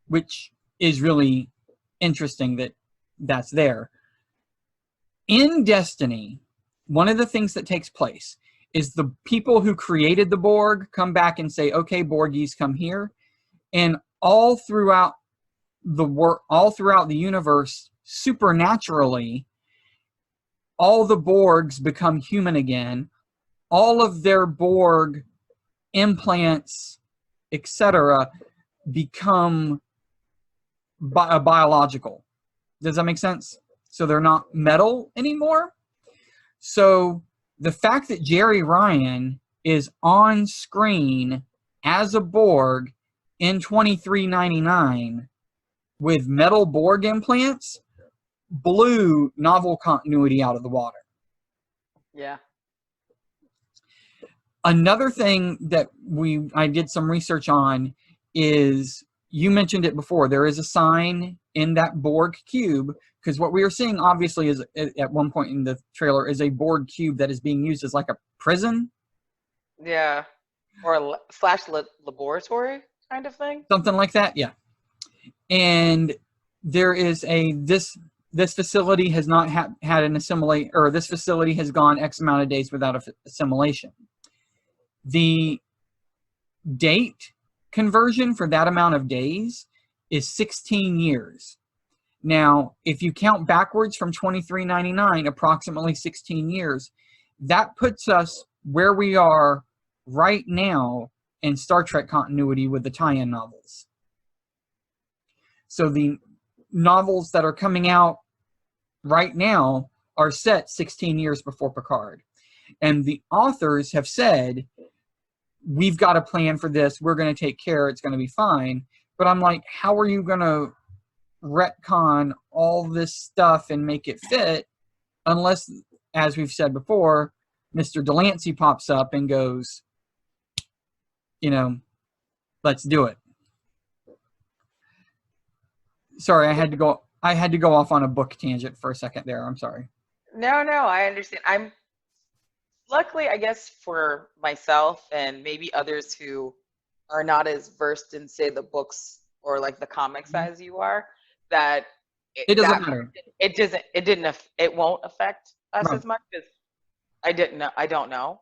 which is really interesting that that's there. In Destiny, one of the things that takes place is the people who created the Borg come back and say, okay, Borgies, come here. And all throughout the universe, supernaturally, all the Borgs become human again. All of their Borg implants, etc., become biological. Does that make sense? So they're not metal anymore. So the fact that Jeri Ryan is on screen as a Borg in 2399 with metal Borg implants blew novel continuity out of the water. Yeah. Another thing that I did some research on is, you mentioned it before, there is a sign in that Borg cube, because what we are seeing obviously is, at one point in the trailer, is a Borg cube that is being used as like a prison. Yeah. Or a laboratory kind of thing. Something like that, yeah. And there is this facility has not had an assimilate, or this facility has gone X amount of days without assimilation. The date conversion for that amount of days is 16 years. Now, if you count backwards from 2399, approximately 16 years, that puts us where we are right now in Star Trek continuity with the tie-in novels. So the novels that are coming out right now are set 16 years before Picard. And the authors have said, we've got a plan for this. We're going to take care. It's going to be fine. But I'm like, how are you going to retcon all this stuff and make it fit unless, as we've said before, Mr. Delancey pops up and goes, let's do it. Sorry, I had to go off on a book tangent for a second there. I'm sorry. No, I understand. Luckily, I guess, for myself and maybe others who are not as versed in, say, the books or like the comics as you are, that it doesn't matter. It won't affect us Right. as much, because I don't know,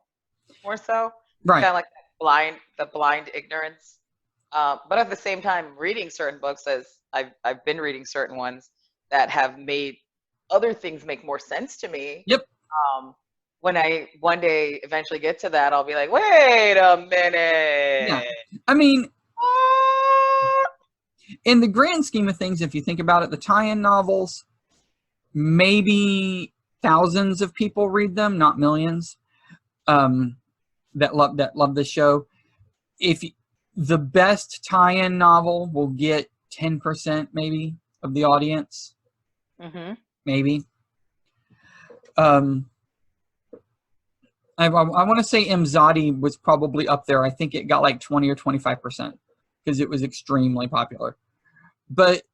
more so. Right. Kind of like the blind ignorance. But at the same time, reading certain books, as I've been reading certain ones that have made other things make more sense to me. Yep. When I one day eventually get to that, I'll be like, wait a minute. Yeah. I mean, in the grand scheme of things, if you think about it, the tie-in novels, maybe thousands of people read them, not millions, that love this show. If the best tie-in novel will get 10% maybe of the audience, maybe. I want to say Imzadi was probably up there. I think it got like 20 or 25% because it was extremely popular. But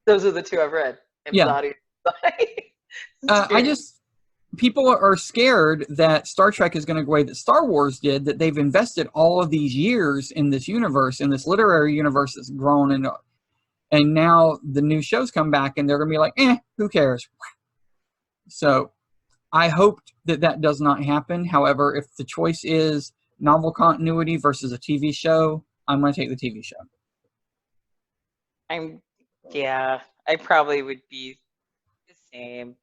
those are the two I've read. Imzadi. Yeah. People are scared that Star Trek is going to go away that Star Wars did, that they've invested all of these years in this universe, in this literary universe that's grown, and now the new shows come back and they're going to be like, who cares? So I hoped that does not happen. However, if the choice is novel continuity versus a TV show, I'm going to take the TV show. I probably would be the same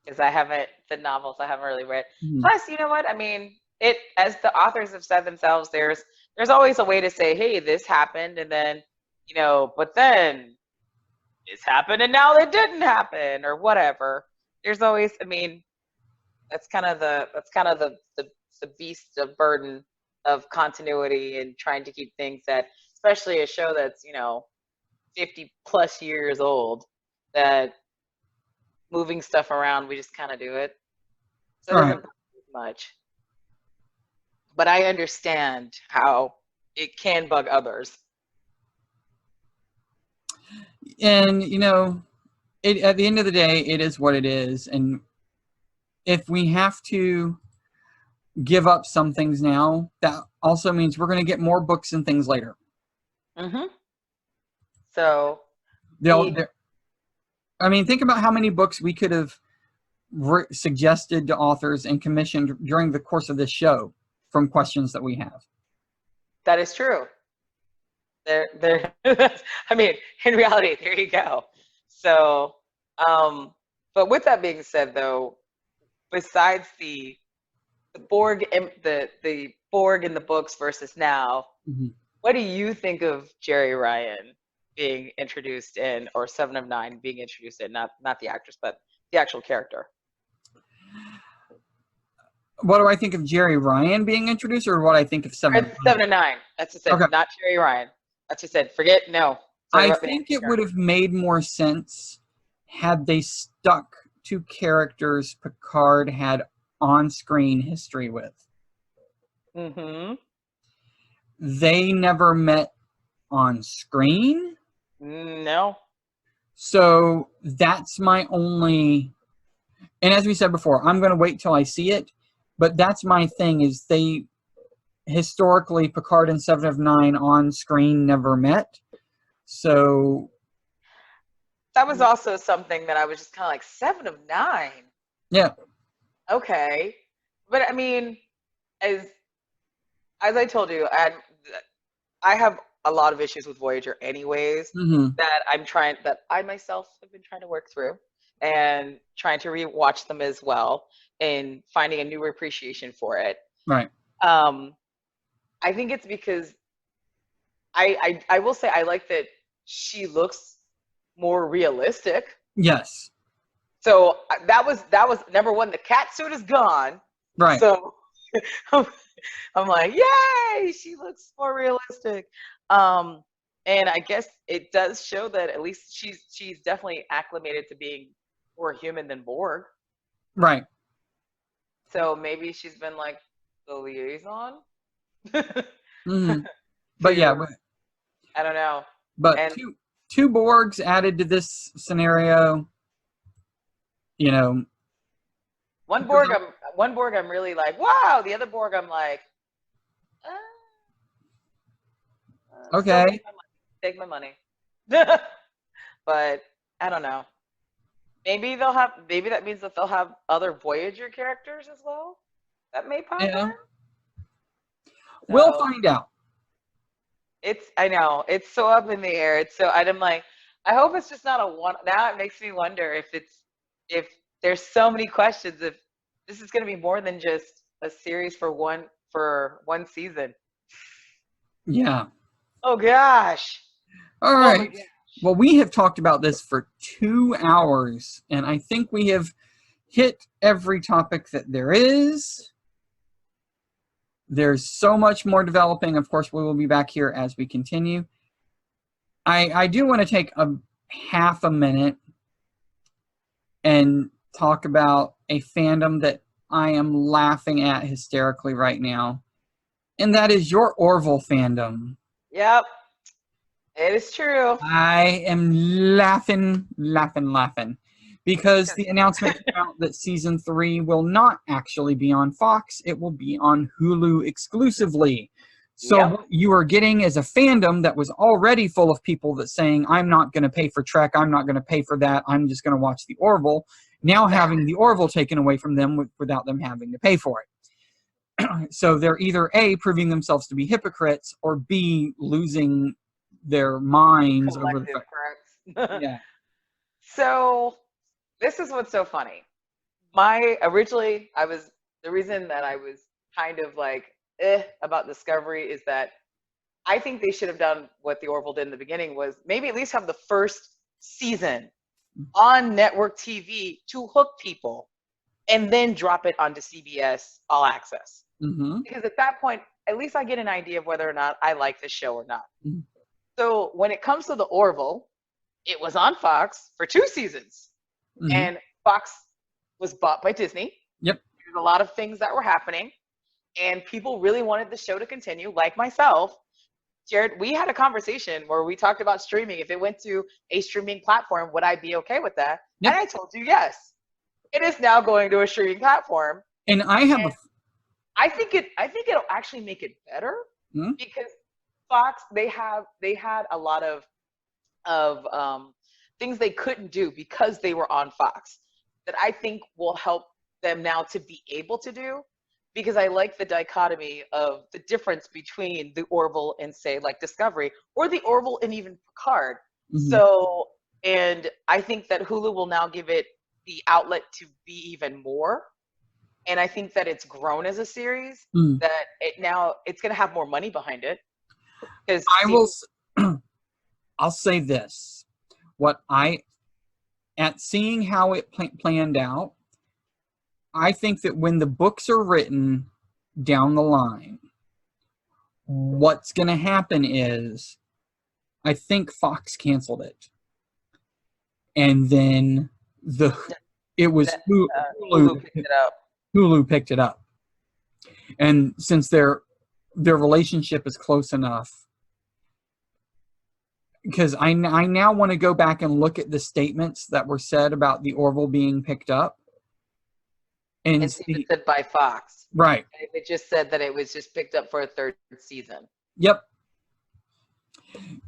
because the novels I haven't really read. Mhm. Plus, you know what? I mean, as the authors have said themselves, there's always a way to say, hey, this happened, and then, but then this happened and now it didn't happen or whatever. There's always, I mean, that's kind of the beast of burden of continuity and trying to keep things that, especially a show that's 50 plus years old, that moving stuff around, we just kind of do it, so it doesn't bother me as much. But I understand how it can bug others. And at the end of the day, it is what it is. And if we have to give up some things now, that also means we're going to get more books and things later. Mm-hmm. So, I mean, think about how many books we could have suggested to authors and commissioned during the course of this show from questions that we have. That is true. I mean, in reality, there you go. So, but with that being said, though, besides the Borg and the Borg in the books versus now, what do you think of Jeri Ryan being introduced in, or 7 of 9 being introduced in, not the actress, but the actual character? What do I think of Jeri Ryan being introduced, or what I think of 7 of 9? 7 of 9. That's what I said, okay. Not Jeri Ryan. That's what I said. Forget, no. I think it would have made more sense had they stuck to characters Picard had on-screen history with. Mm-hmm. They never met on screen. No. So that's my only, and as we said before, I'm going to wait till I see it, but that's my thing, is they historically, Picard and 7 of 9 on screen never met. So that was also something that I was just kind of like, 7 of 9. Yeah. Okay. But I mean, as I told you, I have a lot of issues with Voyager anyways, that I myself have been trying to work through and trying to rewatch them as well and finding a new appreciation for it. Right. I think it's because I will say I like that she looks more realistic. Yes. So that was number one. The cat suit is gone. Right. So I'm like, yay! She looks more realistic. And I guess it does show that at least she's definitely acclimated to being more human than Borg. Right. So maybe she's been like the liaison. But yeah, I don't know. But two Borgs added to this scenario. One Borg I'm really like, wow. The other Borg I'm like, okay, take my money. But I don't know. Maybe that means that they'll have other Voyager characters as well. That may pop in. We'll find out. I know, it's so up in the air. I'm like, I hope it's just not a one. Now it makes me wonder if there's so many questions, if this is going to be more than just a series for one season. Yeah. Oh gosh. All right. Well, we have talked about this for 2 hours, and I think we have hit every topic that there is. There's so much more developing. Of course, we will be back here as we continue. I do want to take a half a minute and talk about a fandom that I am laughing at hysterically right now, and that is your Orville fandom. Yep, it is true. I am laughing, because the announcement came out that season 3 will not actually be on Fox. It will be on Hulu exclusively. So what you are getting is a fandom that was already full of people that saying, I'm not going to pay for Trek, I'm not going to pay for that, I'm just going to watch the Orville, now having the Orville taken away from them without them having to pay for So they're either A, proving themselves to be hypocrites, or B, losing their minds over the fact. Correct. Yeah. So this is what's so funny. The reason that I was kind of like about Discovery is that I think they should have done what the Orville did in the beginning, was maybe at least have the first season on network TV to hook people, and then drop it onto CBS All Access. Mm-hmm. Because at that point, at least I get an idea of whether or not I like this show or not. Mm-hmm. So when it comes to the Orville, it was on Fox for 2 seasons. Mm-hmm. And Fox was bought by Disney. Yep. There's a lot of things that were happening, and people really wanted the show to continue, like myself. Jarrod, we had a conversation where we talked about streaming. If it went to a streaming platform, would I be okay with that? Yep. And I told you yes. It is now going to a streaming platform. And I have I think it'll actually make it better, mm-hmm. because Fox, they had a lot of things they couldn't do because they were on Fox, that I think will help them now to be able to do, because I like the dichotomy of the difference between the Orville and, say, like Discovery, or the Orville and even Picard. Mm-hmm. So, and I think that Hulu will now give it the outlet to be even more. And I think that it's grown as a series, that it's going to have more money behind it. Because I'll say this: at seeing how it planned out, I think that when the books are written down the line, what's going to happen is, I think Fox canceled it, and then Hulu picked it up. Hulu picked it up, and since their relationship is close enough, because I now want to go back and look at the statements that were said about the Orville being picked up, and see if it said by Fox, right? It just said that it was just picked up for a 3rd season. Yep.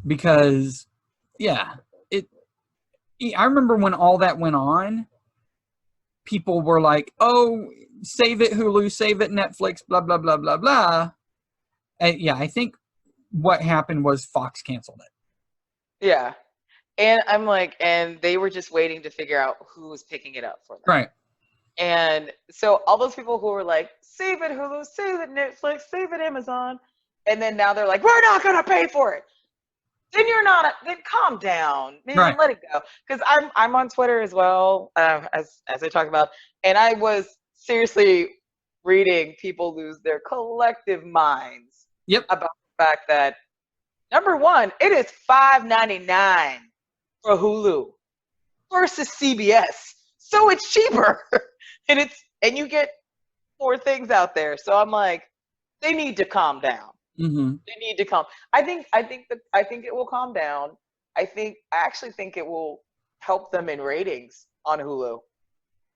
Because I remember when all that went on, people were like, "Oh, save it Hulu, save it Netflix, blah blah blah blah blah." And I think what happened was Fox canceled it. Yeah, and I'm like, and they were just waiting to figure out who was picking it up for them. Right. And so all those people who were like, "Save it Hulu, save it Netflix, save it Amazon," and then now they're like, "We're not gonna pay for it." Then then calm down, man. Right. Let it go. Because I'm on Twitter as well, as I talked about, and I was seriously reading people lose their collective minds. Yep. About the fact that, number one, it is $5.99 for Hulu versus CBS, so it's cheaper, and you get 4 things out there. So I'm like, they need to calm down. Mm-hmm. They need to calm. I think it will calm down. I actually think it will help them in ratings on Hulu,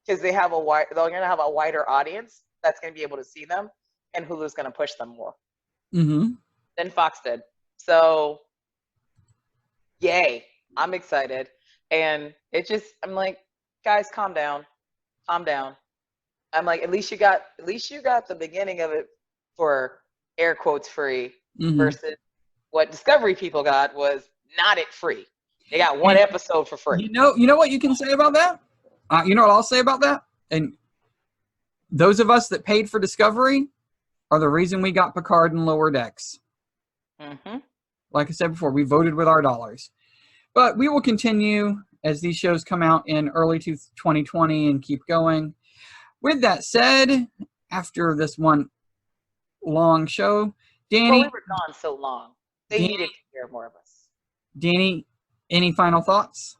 because they're going to have a wider audience that's going to be able to see them, and Hulu's going to push them more. Mm-hmm. Than Fox did. So, yay! I'm excited, and I'm like, guys, calm down. I'm like, at least you got the beginning of it for air quotes free, mm-hmm. versus what Discovery people got was not it free. They got 1 episode for free. You know what you can say about that? You know what I'll say about that? And those of us that paid for Discovery are the reason we got Picard and Lower Decks. Mm-hmm. Like I said before, we voted with our dollars. But we will continue as these shows come out in early 2020 and keep going. With that said, after this one long show, Danny... Well, we were gone so long. They needed to hear more of us. Danny, any final thoughts?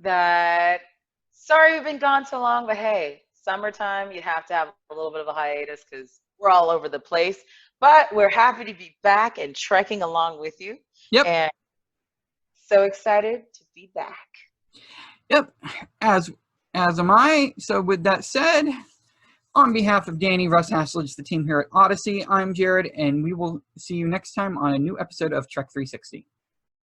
Sorry we've been gone so long, but hey, summertime, you have to have a little bit of a hiatus because we're all over the place. But we're happy to be back and trekking along with you. Yep. And so excited to be back. Yep. As am I. So with that said, on behalf of Danny, Russ Haslage, the team here at Odyssey, I'm Jarrod, and we will see you next time on a new episode of Trek360.